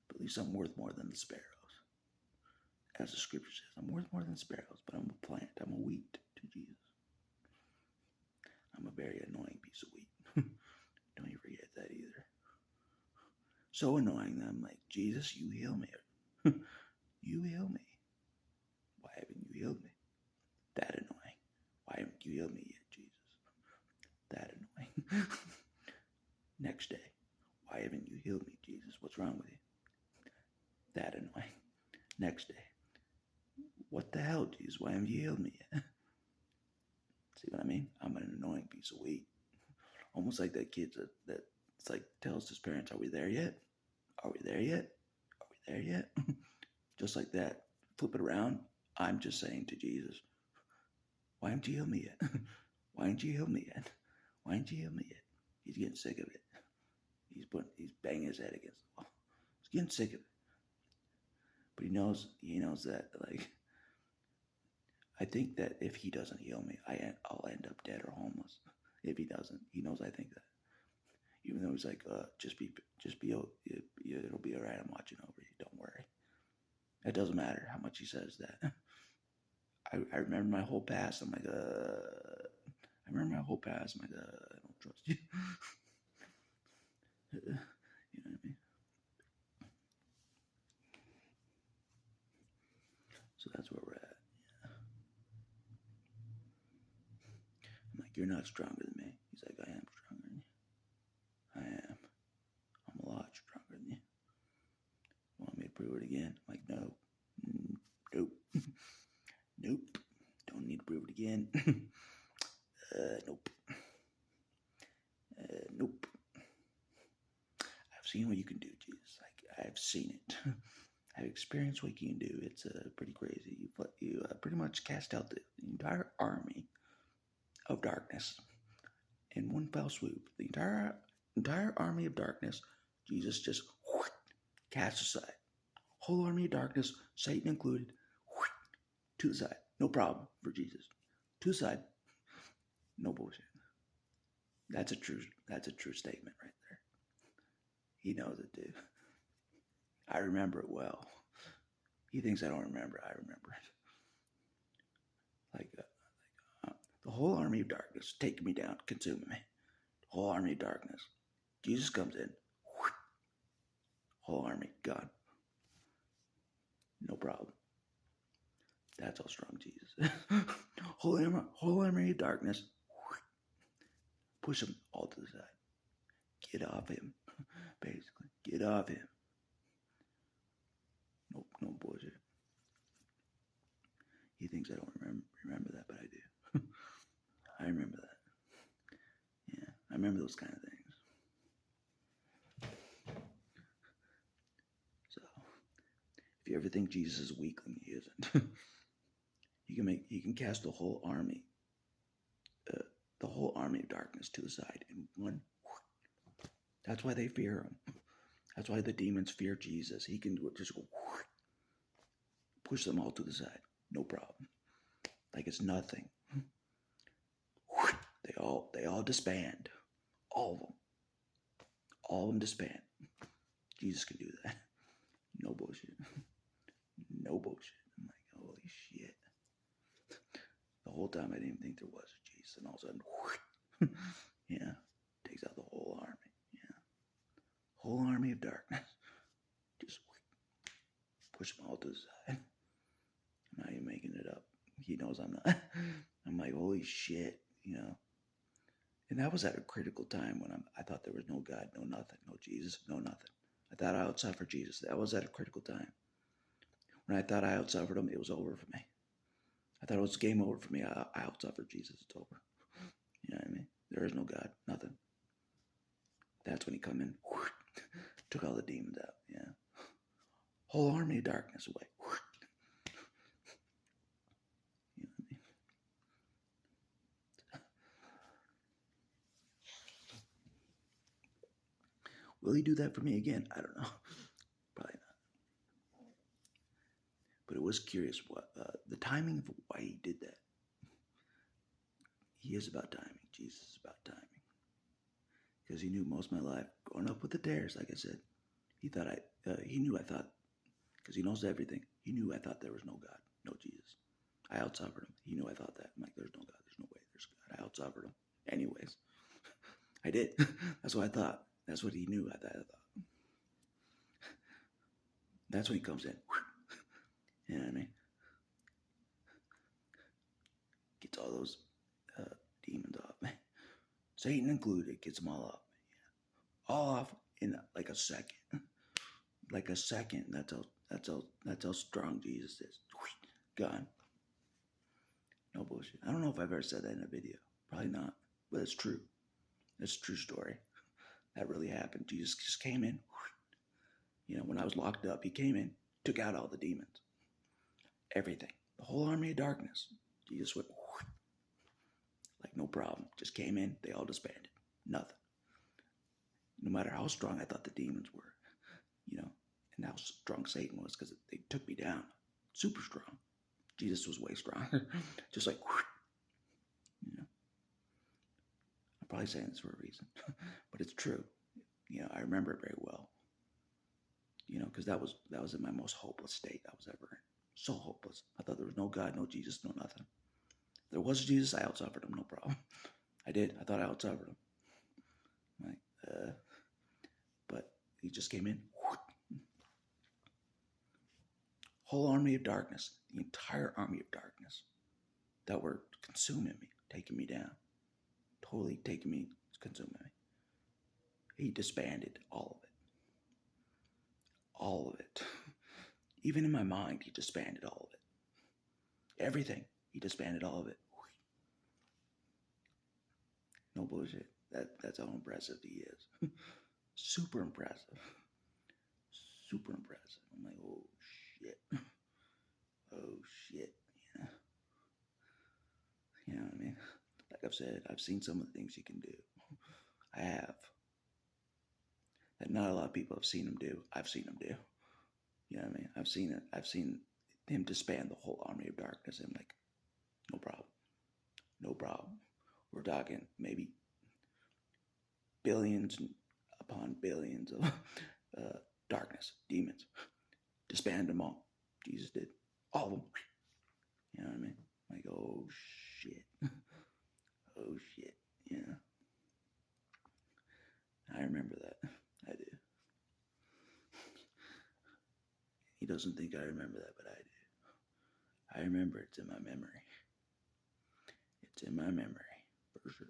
But at least I'm worth more than the sparrows. As the scripture says, I'm worth more than sparrows, but I'm a plant. I'm a wheat to Jesus. I'm a very annoying piece of wheat. Don't you forget that either. So annoying that I'm like, Jesus, you heal me. You heal me. Why haven't you healed me? That annoying. Why haven't you healed me yet, Jesus? That annoying. Next day. Why haven't you healed me, Jesus? What's wrong with you? That annoying. Next day. What the hell, Jesus? Why haven't you healed me yet? See what I mean? I'm an annoying piece of wheat. Almost like that kid that it's like tells his parents, are we there yet? Are we there yet? Are we there yet? Just like that. Flip it around. I'm just saying to Jesus, why haven't you healed me yet? Why haven't you healed me yet? Why haven't you healed me yet? He's getting sick of it. He's banging his head against the wall. He's getting sick of it. But he knows that, like, I think that if he doesn't heal me, I'll end up dead or homeless. If he doesn't, he knows I think that. Even though he's like, it'll be all right. I'm watching over you. Don't worry. It doesn't matter how much he says that. I remember my whole past. I'm like, I remember my whole past. I'm like, I don't trust you. You know what I mean? So that's where we're at. Yeah. I'm like, you're not stronger than me. He's like, I am stronger than you. I am. I'm a lot stronger than you. Want me to prove it again? I'm like, no. Nope. Nope. Don't need to prove it again. Nope. Nope. I've seen what you can do, Jesus. Like, I've seen it. I've experienced what you can do. It's pretty crazy. You pretty much cast out the entire army of darkness in one fell swoop. The entire army of darkness, Jesus just cast aside. Whole army of darkness, Satan included, to the side. No problem for Jesus. To the side. No bullshit. That's a true statement right there. He knows it, dude. I remember it well. He thinks I don't remember. I remember it. Like the whole army of darkness taking me down, consuming me. The whole army of darkness. Jesus comes in. Whole army gone. No problem. That's how strong Jesus is. whole army of darkness. Push him all to the side. Get off him. Basically. Get off him. Nope, no bullshit. He thinks I don't remember that, but I do. I remember that. Yeah, I remember those kind of things. So, if you ever think Jesus is a weakling, he isn't. He can cast the whole army of darkness to the side in one. That's why they fear him. That's why the demons fear Jesus. He can just go push them all to the side. No problem. Like it's nothing. They all disband. All of them. All of them disband. Jesus can do that. No bullshit. No bullshit. I'm like, holy shit. The whole time I didn't even think there was a Jesus, and all of a sudden, yeah, takes out the whole army. Yeah, whole army of darkness. Just push them all to the side. I'm not even making it up. He knows I'm not. I'm like, holy shit, And that was at a critical time when I thought there was no God, no nothing, no Jesus, no nothing. I thought I would suffer Jesus. That was at a critical time. When I thought I outsuffered him, it was over for me. I thought it was game over for me. I outsuffered Jesus. It's over. You know what I mean? There is no God. Nothing. That's when he come in. Took all the demons out. Yeah. Whole army of darkness away. You know what I mean? Will he do that for me again? I don't know. Probably not. But it was curious what the timing of why he did that. He is about timing. Jesus is about timing. Because he knew most of my life, growing up with the dares, like I said, he knew I thought, because he knows everything. He knew I thought there was no God, no Jesus. I outsuffered him. He knew I thought that. I'm like, there's no God. There's no way. There's God. I outsuffered him. Anyways, I did. That's what I thought. That's what he knew I thought. That's when he comes in. You know what I mean? Gets all those demons off me. Satan included. Gets them all off me. All off in like a second. Like a second. That's how strong Jesus is. Gone. No bullshit. I don't know if I've ever said that in a video. Probably not. But it's true. It's a true story. That really happened. Jesus just came in. You know, when I was locked up, he came in, took out all the demons. Everything. The whole army of darkness. Jesus went like no problem. Just came in. They all disbanded. Nothing. No matter how strong I thought the demons were. You know, and how strong Satan was because they took me down. Super strong. Jesus was way stronger. Just like, you know. I'm probably saying this for a reason, but it's true. You know, I remember it very well. You know, because that was in my most hopeless state I was ever in. So hopeless. I thought there was no God, no Jesus, no nothing. If there was Jesus, I outsuffered him, no problem. I did. I thought I outsuffered him. Like, but he just came in. Whole army of darkness, the entire army of darkness that were consuming me, taking me down, totally taking me, consuming me. He disbanded all of it. All of it. Even in my mind, he disbanded all of it. Everything. He disbanded all of it. No bullshit. That's how impressive he is. Super impressive. Super impressive. I'm like, oh shit. Oh shit. Yeah. You know what I mean? Like I've said, I've seen some of the things he can do. I have. That not a lot of people have seen him do. I've seen him do. You know what I mean? I've seen it. I've seen him disband the whole army of darkness. And I'm like, no problem. No problem. We're talking maybe billions upon billions of darkness, demons. Disband them all. Jesus did. All of them. You know what I mean? Like, oh shit. Oh shit. Yeah. I remember that. I do. He doesn't think I remember that, but I do. I remember. It's in my memory. It's in my memory, for sure.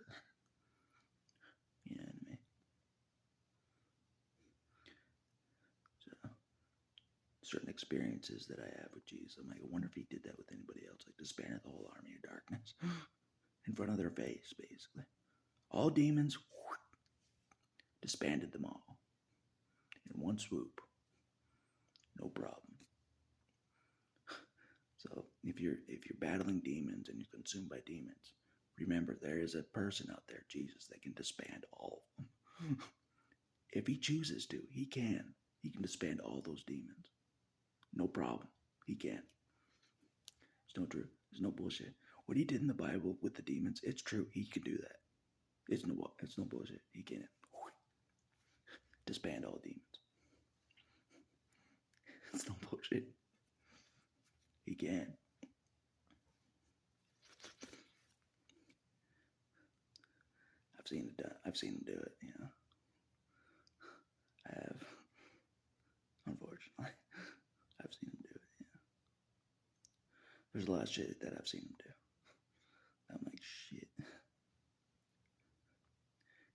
You know what I mean? So, certain experiences that I have with Jesus, I'm like, I wonder if he did that with anybody else, like disbanded the whole army of darkness in front of their face, basically. All demons, disbanded them all in one swoop. No problem. So if you're battling demons and you're consumed by demons, remember there is a person out there, Jesus, that can disband all of them. If he chooses to, he can. He can disband all those demons. No problem. He can. It's no true. There's no bullshit. What he did in the Bible with the demons, it's true. He can do that. It's no bullshit. He can disband all demons. It's no bullshit. He can. I've seen it done. I've seen him do it, you know. I have. Unfortunately. I've seen him do it, yeah. There's a lot of shit that I've seen him do. I'm like, shit.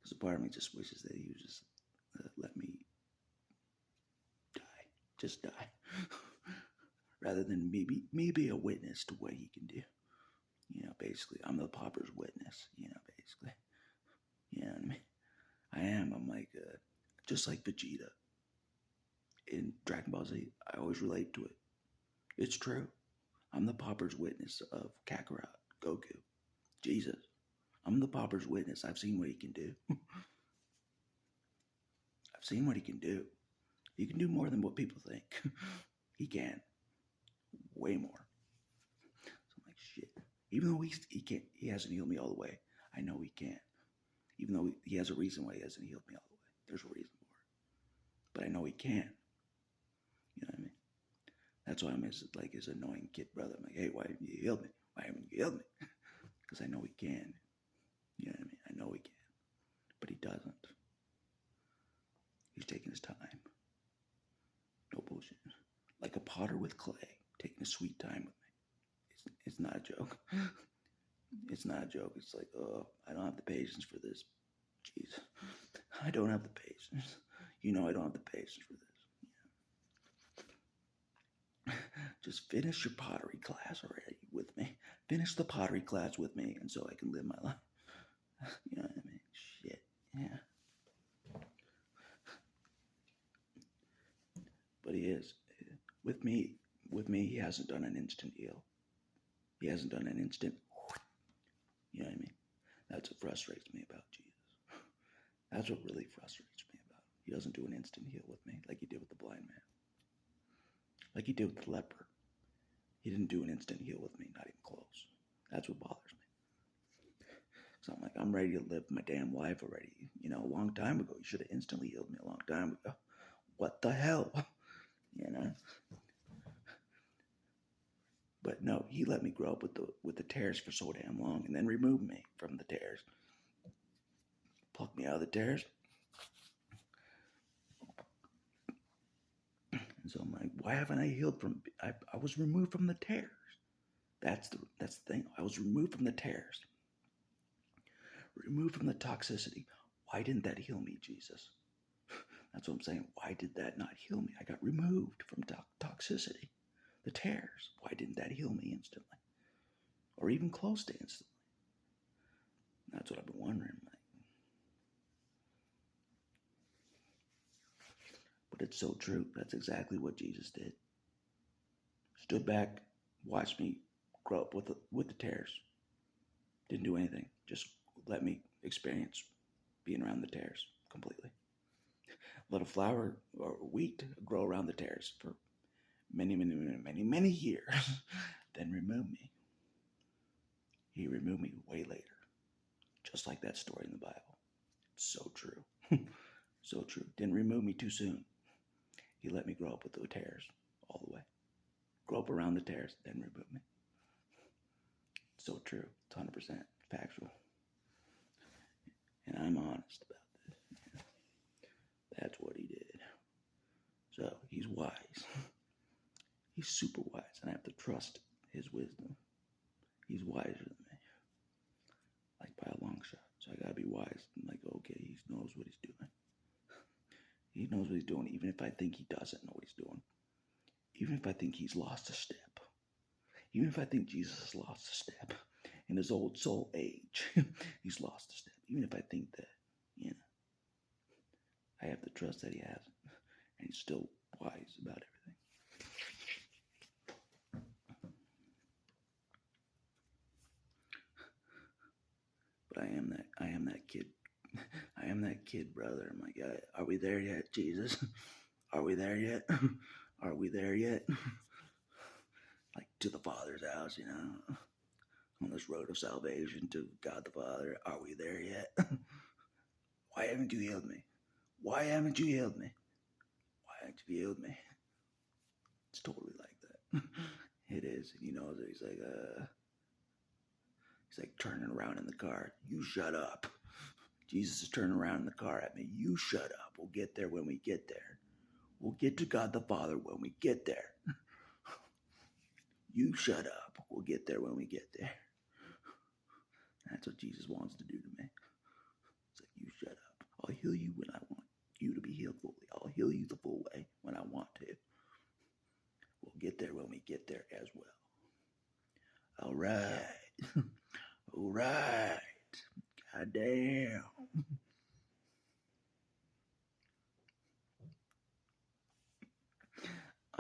Because a part of me just wishes that he would just let me die. Just die. rather than me be a witness to what he can do. Basically, I'm the pauper's witness. Basically, you know what I mean. I am. I'm like, just like Vegeta in Dragon Ball Z. I always relate to it. It's true. I'm the pauper's witness of Kakarot, Goku, Jesus. I'm the pauper's witness. I've seen what he can do. I've seen what he can do. He can do more than what people think. He can. Way more. So I'm like, shit. Even though he hasn't healed me all the way, I know he can. Even though he has a reason why he hasn't healed me all the way. There's a reason for it. But I know he can. You know what I mean? That's why I'm his annoying kid brother. I'm like, hey, why haven't you healed me? Why haven't you healed me? Because I know he can. You know what I mean? I know he can. But he doesn't. He's taking his time. No bullshit. Like a potter with clay, taking his sweet time with me. It's not a joke. It's not a joke. It's like, oh, I don't have the patience for this. Jeez. I don't have the patience. I don't have the patience for this. Just finish your pottery class already with me. Finish the pottery class with me, and so I can live my life. You know what I mean? Shit. Yeah. But he is. With me, he hasn't done an instant heal. He hasn't done an instant. You know what I mean? That's what frustrates me about Jesus. That's what really frustrates me about him. He doesn't do an instant heal with me like he did with the blind man. Like he did with the leper. He didn't do an instant heal with me, not even close. That's what bothers me. So I'm like, I'm ready to live my damn life already. A long time ago. You should have instantly healed me a long time ago. What the hell? But no, he let me grow up with the tears for so damn long, and then removed me from the tears. Plucked me out of the tears. And so I'm like, why haven't I healed from? I was removed from the tears. That's the thing. I was removed from the tears. Removed from the toxicity. Why didn't that heal me, Jesus? That's what I'm saying. Why did that not heal me? I got removed from toxicity. The tears. Why didn't that heal me instantly? Or even close to instantly? That's what I've been wondering. But it's so true. That's exactly what Jesus did. Stood back, watched me grow up with the tears. Didn't do anything. Just let me experience being around the tears completely. Let a flower or wheat grow around the tears for many, many, many, many, many years. Then remove me. He removed me way later. Just like that story in the Bible. So true. So true. Didn't remove me too soon. He let me grow up with the tears all the way. Grow up around the tears, then remove me. So true. It's 100% factual. And I'm honest about this. That's what he did. So he's wise. He's super wise, and I have to trust his wisdom. He's wiser than me. Like by a long shot. So I gotta be wise. I'm like, okay, he knows what he's doing. He knows what he's doing, even if I think he doesn't know what he's doing. Even if I think he's lost a step. Even if I think Jesus has lost a step. In his old soul age, he's lost a step. Even if I think that, I have to trust that he hasn't. And he's still wise about everything. But I am that kid. I am that kid, brother. I'm like, are we there yet, Jesus? Are we there yet? Are we there yet? Like to the Father's house, on this road of salvation to God the Father. Are we there yet? Why haven't you healed me? Why haven't you healed me? Why haven't you healed me? It's totally like that. It is. He's like turning around in the car. You shut up. Jesus is turning around in the car at me. You shut up. We'll get there when we get there. We'll get to God the Father when we get there. You shut up. We'll get there when we get there. That's what Jesus wants to do to me. It's like, you shut up. I'll heal you when I want you to be healed fully. I'll heal you the full way when I want to. We'll get there when we get there as well. All right. All right. God damn.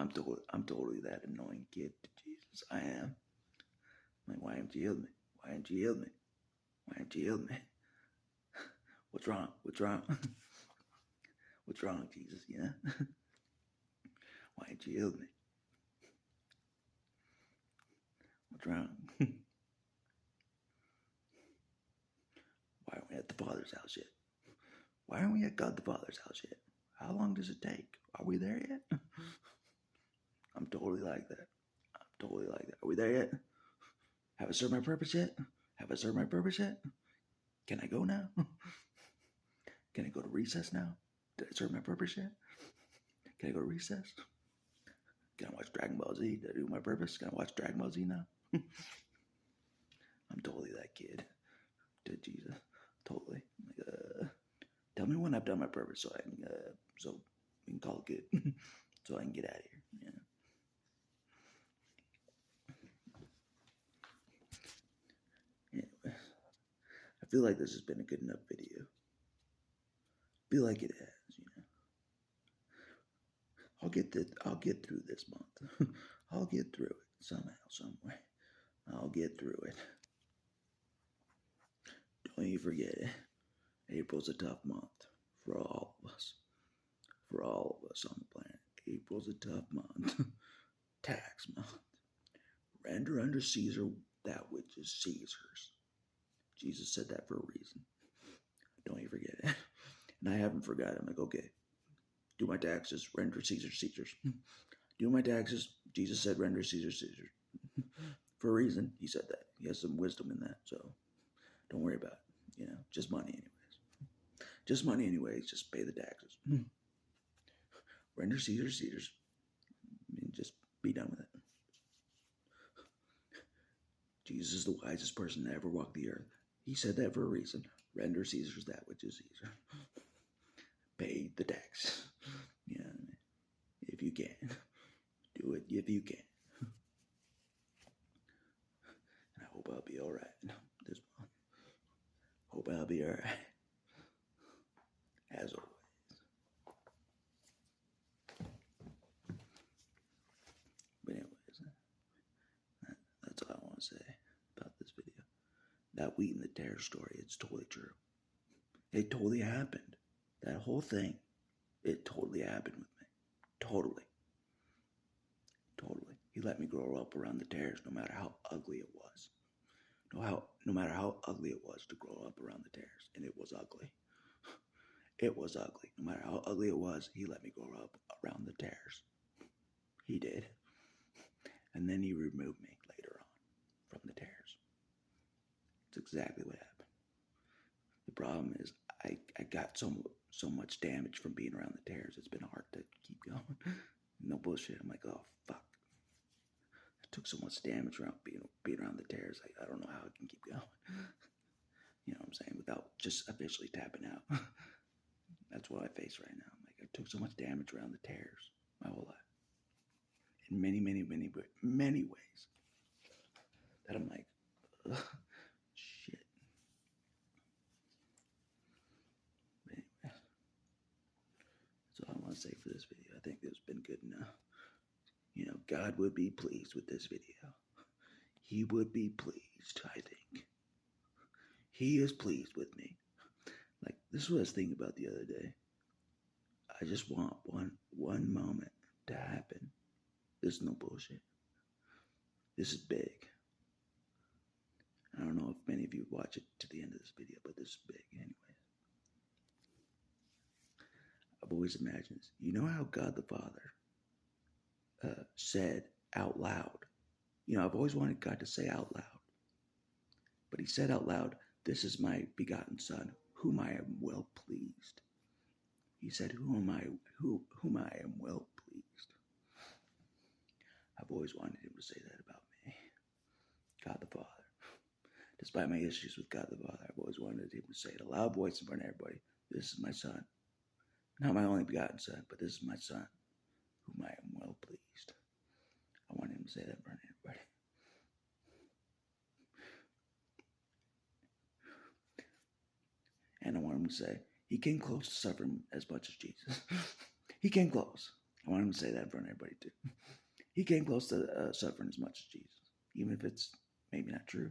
I'm totally that annoying kid. Jesus, I am. I'm like, why haven't you healed me? Why haven't you healed me? Why haven't you healed me? What's wrong? What's wrong? What's wrong, Jesus? You know? Why haven't you healed me? What's wrong? Why aren't we at the Father's house yet? Why aren't we at God the Father's house yet? How long does it take? Are we there yet? I'm totally like that. I'm totally like that. Are we there yet? Have I served my purpose yet? Have I served my purpose yet? Can I go now? Can I go to recess now? Did I serve my purpose yet? Can I go to recess? Can I watch Dragon Ball Z? Did I do my purpose? Can I watch Dragon Ball Z now? I'm totally that kid. To Jesus. Totally. Like, tell me when I've done my purpose so I can, so we can call it good. So I can get out of here. Yeah. Anyway, I feel like this has been a good enough video. Feel like it has, you know. I'll get through this month. I'll get through it somehow, some way. I'll get through it. Don't you forget it. April's a tough month for all of us. For all of us on the planet. April's a tough month. Tax month. Render unto Caesar that which is Caesar's. Jesus said that for a reason. Don't you forget it. And I haven't forgot. I'm like, okay, do my taxes, render Caesar Caesar's. Do my taxes. Jesus said, render Caesar Caesar. For a reason, he said that. He has some wisdom in that. So don't worry about it. You know, just money anyways. Just money anyways. Just pay the taxes. Render Caesar Caesar's. And just be done with it. Jesus is the wisest person to ever walk the earth. He said that for a reason. Render Caesar's that which is Caesar. Pay the tax. Yeah, if you can. Do it if you can. And I hope I'll be alright this month. Hope I'll be alright. As always. But anyways, that's all I want to say about this video. That wheat and the terror story, it's totally true. It totally happened. That whole thing, it totally happened with me. Totally. Totally. He let me grow up around the terrors no matter how ugly it was. No matter how ugly it was to grow up around the terrors. And it was ugly. It was ugly. No matter how ugly it was, he let me grow up around the terrors. He did. And then he removed me later on from the terrors. It's exactly what happened. The problem is I got so much damage from being around the terrors. It's been hard to keep going. No bullshit. I'm like, oh fuck. I took so much damage around being around the terrors. I don't know how I can keep going. You know what I'm saying? Without just officially tapping out. That's what I face right now. I'm like, I took so much damage around the terrors my whole life. In many ways. That I'm like, ugh, shit. But anyway, that's all I want to say for this video. I think it's been good enough. You know, God would be pleased with this video. He would be pleased, I think. He is pleased with me. Like, this is what I was thinking about the other day. I just want one moment to happen. This is no bullshit. This is big. I don't know if many of you watch it to the end of this video, but this is big anyway. I've always imagined this. You know how God the Father said out loud. You know, I've always wanted God to say out loud. But he said out loud, this is my begotten Son, whom I am well pleased. He said, whom I am well pleased. I've always wanted him to say that about me. God the Father. Despite my issues with God the Father, I've always wanted him to say it a loud voice in front of everybody. This is my Son. Not my only begotten Son, but this is my Son, whom I am well pleased. to say that in front of everybody. And I want him to say, he came close to suffering as much as Jesus. He came close. I want him to say that in front of everybody too. He came close to suffering as much as Jesus. Even if it's maybe not true.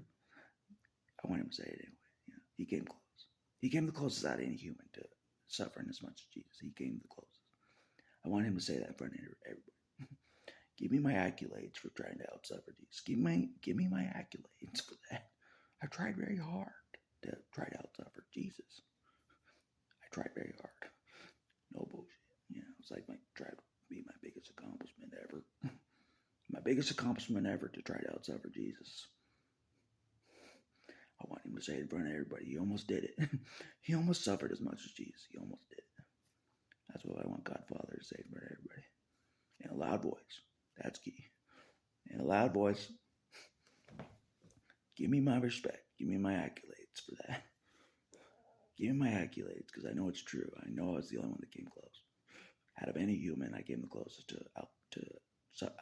I want him to say it anyway. Yeah, he came close. He came the closest out of any human to suffering as much as Jesus. He came the closest. I want him to say that in front of everybody. Give me my accolades for trying to outsuffer Jesus. Give me my accolades for that. I tried very hard to try to outsuffer Jesus. I tried very hard. No bullshit. Yeah, it was like tried to be my biggest accomplishment ever. My biggest accomplishment ever to try to outsuffer Jesus. I want him to say it in front of everybody. He almost did it. He almost suffered as much as Jesus. He almost did it. That's what I want God Father to say in front of everybody. In a loud voice. That's key. In a loud voice. Give me my respect. Give me my accolades for that. Give me my accolades because I know it's true. I know I was the only one that came close. Out of any human, I came the closest to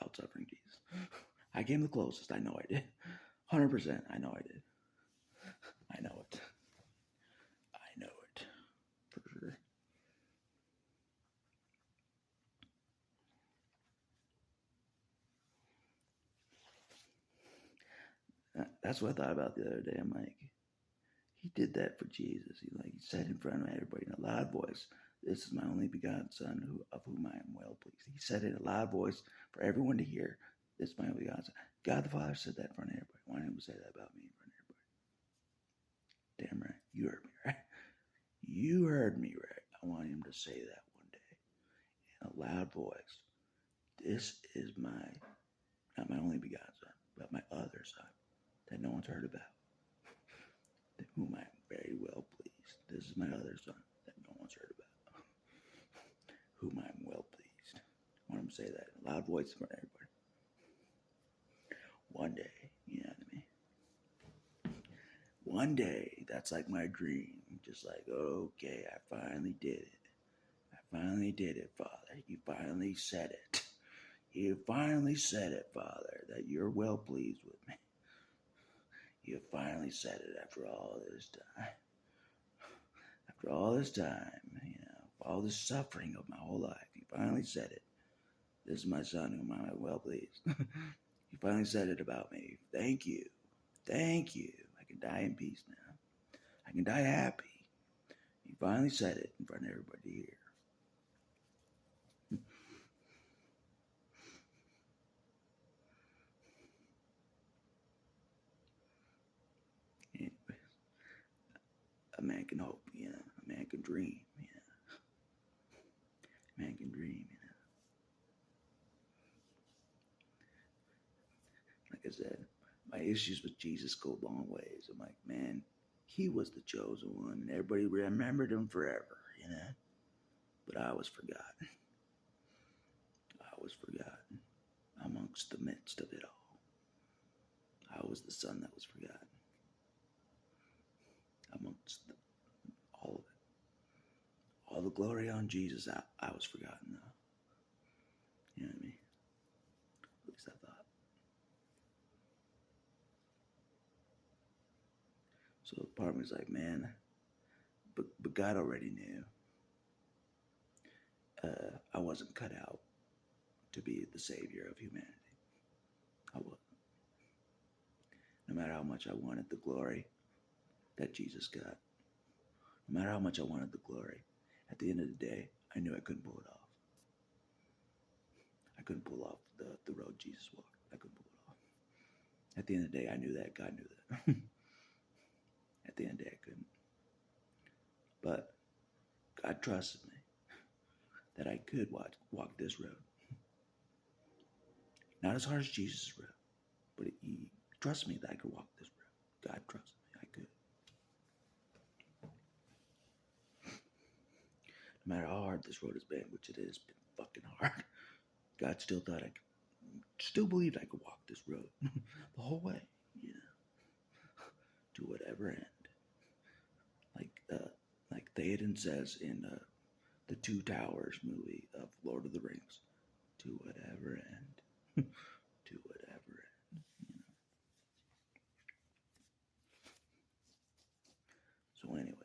out-suffering Jesus. I came the closest. I know I did. 100%. I know I did. I know it. I know it. For sure. That's what I thought about the other day. I'm like, he did that for Jesus. He said in front of everybody in a loud voice, "This is my only begotten Son, of whom I am well pleased." He said it in a loud voice for everyone to hear. This is my only begotten Son. God the Father said that in front of everybody. I wanted him to say that about me in front of everybody. Damn right. You heard me right. You heard me right. I want him to say that one day in a loud voice. This is not my only begotten Son, but my other Son that no one's heard about, whom I am very well pleased. This is my other Son that no one's heard about, whom I am well pleased. I want him to say that in a loud voice in front of everybody. One day, you know what I mean? One day, that's like my dream. Just like, okay, I finally did it. I finally did it, Father. You finally said it. You finally said it, Father, that you're well pleased with me. You finally said it after all this time. After all this time, all this suffering of my whole life, you finally said it. This is my Son whom I am well pleased. You finally said it about me. Thank you. Thank you. I can die in peace now. I can die happy. You finally said it in front of everybody here. Anyways, a man can hope, a man can dream, a man can dream, Like I said, my issues with Jesus go long ways. I'm like, man, he was the chosen one, and everybody remembered him forever, But I was forgotten. I was forgotten amongst the midst of it all. I was the son that was forgotten amongst all of it. All the glory on Jesus, I was forgotten though. You know what I mean? At least I thought. So part of me was like, man, but God already knew. I wasn't cut out to be the savior of humanity. I wasn't. No matter how much I wanted the glory that Jesus got, no matter how much I wanted the glory, at the end of the day, I knew I couldn't pull it off. I couldn't pull off the road Jesus walked. I couldn't pull it off. At the end of the day, I knew that. God knew that. At the end of the day, I couldn't. But God trusted me that I could walk this road. Not as hard as Jesus' road, but he trusted me that I could walk this road. God trusted me I could. No matter how hard this road has been, which it has been fucking hard, God still thought still believed I could walk this road the whole way, to whatever end. Like Theoden says in the Two Towers movie of Lord of the Rings, to whatever end, to whatever So, anyways,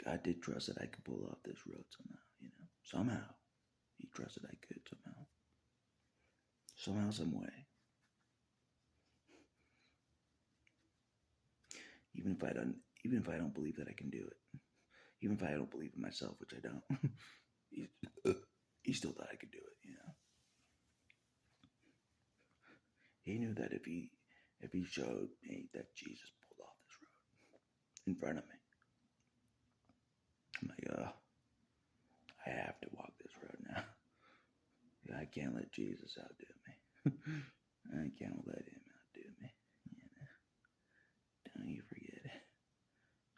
God did trust that I could pull off this road somehow, Somehow. He trusted I could somehow. Somehow, some way. Even if I don't believe that I can do it. Even if I don't believe in myself, which I don't. he still thought I could do it. He knew that if he showed me that Jesus pulled off this road in front of me, I'm like, I have to walk this road now. I can't let Jesus outdo me. I can't let him outdo me. Don't you forget it.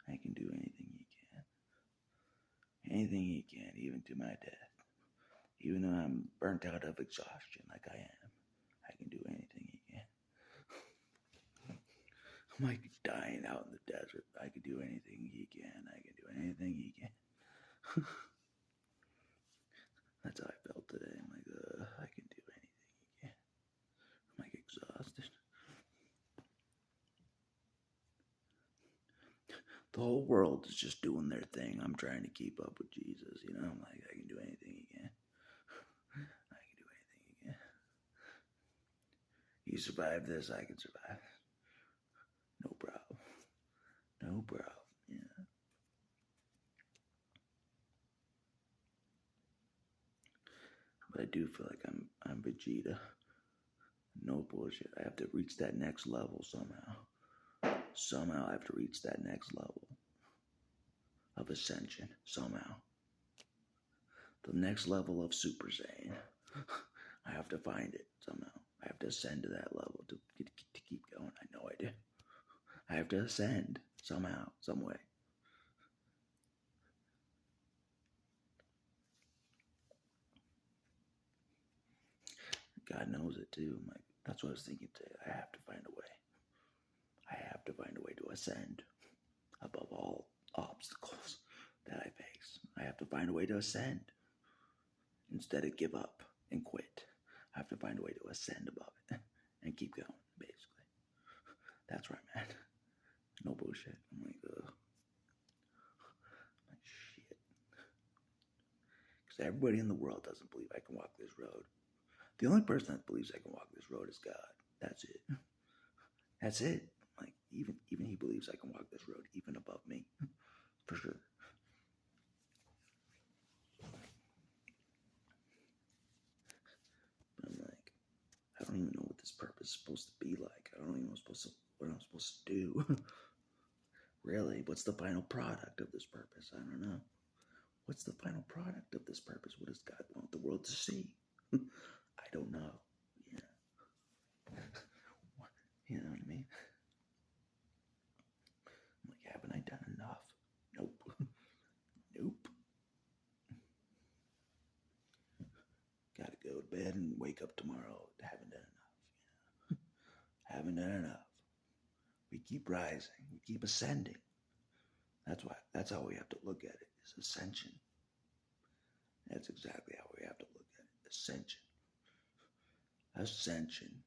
I can do anything he can. Anything he can, even to my death. Even though I'm burnt out of exhaustion like I am, I can do anything he can. I'm like dying out in the desert. I can do anything he can. I can do anything he can. That's how I felt today. I'm like, I can do anything he can. I'm like exhausted. The whole world is just doing their thing. I'm trying to keep up with Jesus. I'm like, I can do anything he can. I can do anything he can. You survive this, I can survive. No problem. No problem. Yeah. But I do feel like I'm Vegeta. No bullshit. I have to reach that next level somehow. Somehow I have to reach that next level of ascension. Somehow. The next level of Super Saiyan. I have to find it somehow. I have to ascend to that level to keep going. I know I do. I have to ascend somehow, some way. God knows it too. That's what I was thinking today. I have to find a way. I have to find a way to ascend above all obstacles that I face. I have to find a way to ascend instead of give up and quit. I have to find a way to ascend above it and keep going, basically. That's where I'm at. No bullshit. I'm like, shit. Because everybody in the world doesn't believe I can walk this road. The only person that believes I can walk this road is God. That's it. That's it. Like, even he believes I can walk this road, even above me. For sure. But I'm like, I don't even know what this purpose is supposed to be like. I don't even know what I'm supposed to do. Really, what's the final product of this purpose? I don't know. What's the final product of this purpose? What does God want the world to see? I don't know. Yeah. You know what I mean? I'm like, haven't I done enough? Nope. Nope. Gotta go to bed and wake up tomorrow. Haven't done enough. Haven't done enough. We keep rising. We keep ascending. That's how we have to look at it, is ascension. That's exactly how we have to look at it. Ascension. Ascension.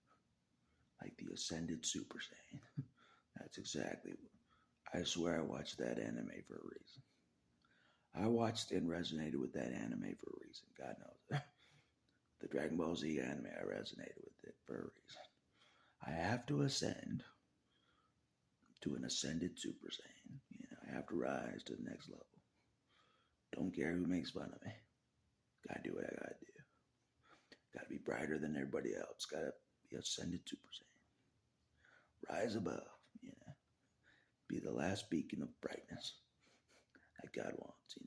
Like the ascended Super Saiyan. That's exactly what I swear I watched that anime for a reason. I watched and resonated with that anime for a reason. God knows it. The Dragon Ball Z anime, I resonated with it for a reason. I have to ascend to an ascended Super Saiyan. I have to rise to the next level. Don't care who makes fun of me. Gotta do what I gotta do. Gotta be brighter than everybody else. Gotta be ascended Super Saiyan. Rise above, Be the last beacon of brightness that God wants,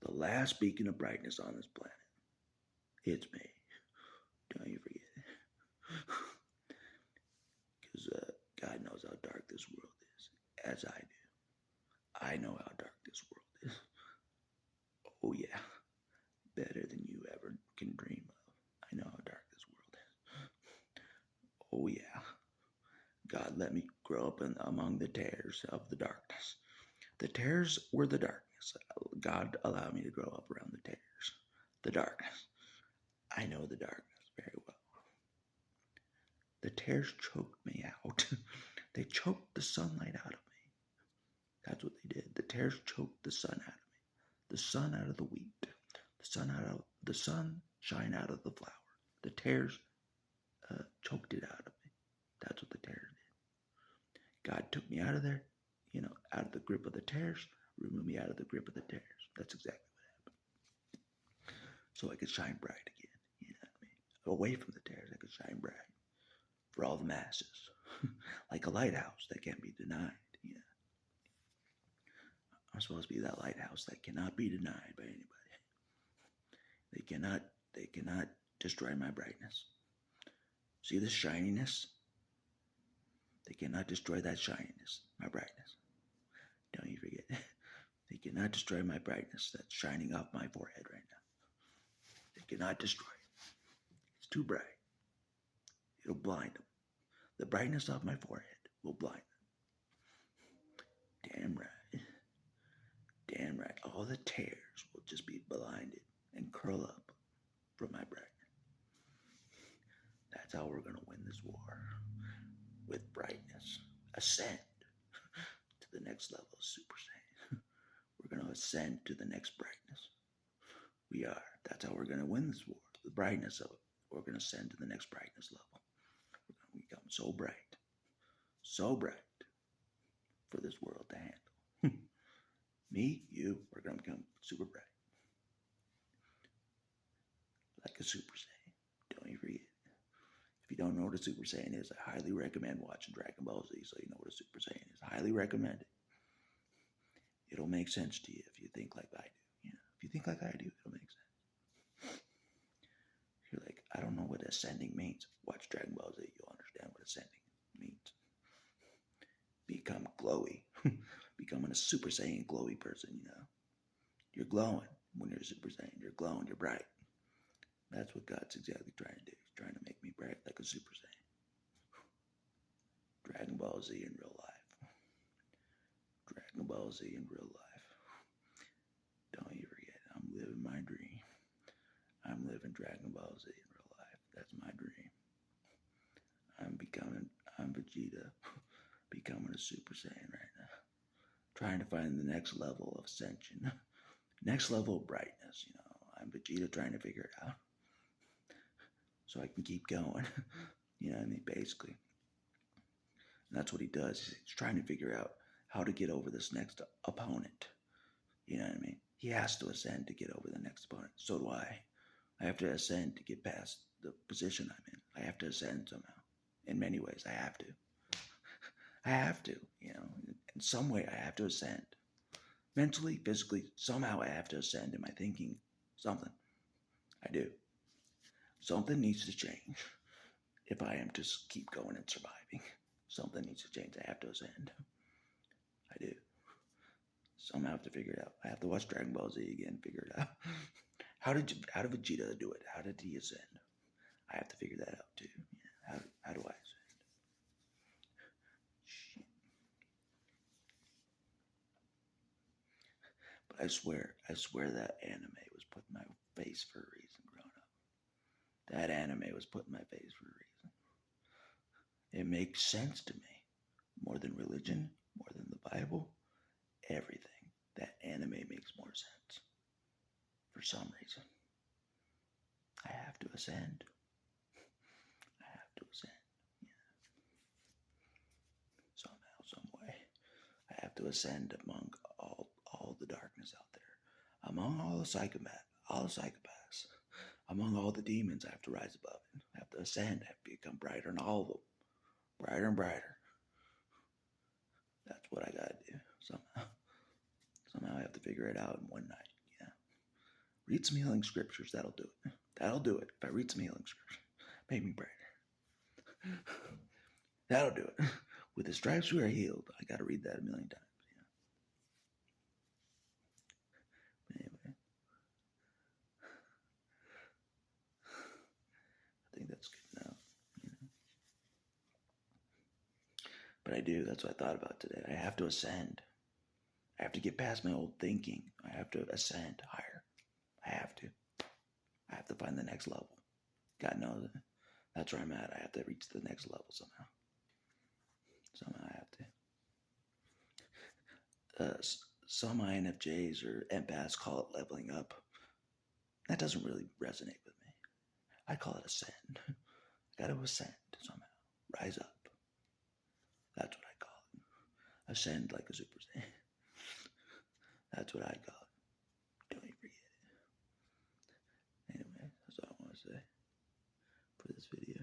The last beacon of brightness on this planet. It's me. Don't you forget it. Because God knows how dark this world is, as I do. I know how dark this world is. Oh, yeah. Better than you ever can dream of. I know how dark this world is. Oh, yeah. God let me grow up among the tares of the darkness. The tares were the darkness. God allowed me to grow up around the tares. The darkness. I know the darkness very well. The tears choked me out. They choked the sunlight out of me. That's what they did. The tears choked the sun out of me. The sun out of the wheat. The sunshine out of the flower. The tears choked it out of me. That's what the tears did. God took me out of there, out of the grip of the tears, removed me out of the grip of the tears. That's exactly what happened. So I could shine bright again. You know what I mean? Away from the tears, I could shine bright for all the masses, like a lighthouse that can't be denied. I'm supposed to be that lighthouse that cannot be denied by anybody. They cannot destroy my brightness. See this shininess? They cannot destroy that shininess, my brightness. Don't you forget. They cannot destroy my brightness that's shining off my forehead right now. They cannot destroy it. It's too bright. It'll blind them. The brightness of my forehead will blind them. Damn right. Damn right. All the tears will just be blinded and curl up from my brightness. That's how we're going to win this war. With brightness. Ascend to the next level of Super Saiyan. We're going to ascend to the next brightness. We are. That's how we're going to win this war. The brightness of it. We're going to ascend to the next brightness level. We're going to become so bright for this world to handle. Me, you, we're going to become super bright. Like a Super Saiyan. Don't you forget. If you don't know what a Super Saiyan is, I highly recommend watching Dragon Ball Z so you know what a Super Saiyan is. I highly recommend it. It'll make sense to you if you think like I do. If you think like I do, it'll make sense. If you're like, I don't know what ascending means. Watch Dragon Ball Z, you'll understand what ascending means. Become glowy. Becoming a Super Saiyan glowy person, You're glowing when you're a Super Saiyan. You're glowing, you're bright. That's what God's exactly trying to do. He's trying to make me bright like a Super Saiyan. Dragon Ball Z in real life. Dragon Ball Z in real life. Don't you forget, I'm living my dream. I'm living Dragon Ball Z in real life. That's my dream. I'm Vegeta, becoming a Super Saiyan right now. Trying to find the next level of ascension. Next level of brightness, I'm Vegeta trying to figure it out. So I can keep going. You know what I mean? Basically. And that's what he does. He's trying to figure out how to get over this next opponent. You know what I mean? He has to ascend to get over the next opponent. So do I. I have to ascend to get past the position I'm in. I have to ascend somehow. In many ways, I have to. I have to, In some way, I have to ascend. Mentally, physically, somehow I have to ascend in my thinking. Something. I do. Something needs to change if I am to keep going and surviving. Something needs to change. I have to ascend. I do. Somehow I have to figure it out. I have to watch Dragon Ball Z again, figure it out. How did Vegeta do it? How did he ascend? I have to figure that out too. How do I ascend? Shit. But I swear that anime was put in my face for a reason growing up. That anime was put in my face for a reason. It makes sense to me. More than religion, more than the Bible, everything. That anime makes more sense. For some reason. I have to ascend. I have to ascend. Somehow, some way. I have to ascend among all the darkness out there. Among all the psychopaths. Among all the demons, I have to rise above it. I have to ascend. I have to become brighter than all of them. Brighter and brighter. That's what I gotta do. Somehow I have to figure it out in one night. Read some healing scriptures. That'll do it. That'll do it. If I read some healing scriptures, make me brighter. That'll do it. With the stripes we are healed. I gotta read that a million times. Anyway. I think that's good enough. But I do. That's what I thought about today. I have to ascend. I have to get past my old thinking. I have to ascend higher. I have to. I have to find the next level. God knows it. That's where I'm at. I have to reach the next level somehow. Somehow I have to. Some INFJs or empaths call it leveling up. That doesn't really resonate with me. I call it ascend. I gotta ascend somehow. Rise up. That's what I call it. Ascend like a Super Saiyan. That's what I call it. Don't you forget it. Anyway, that's all I want to say for this video.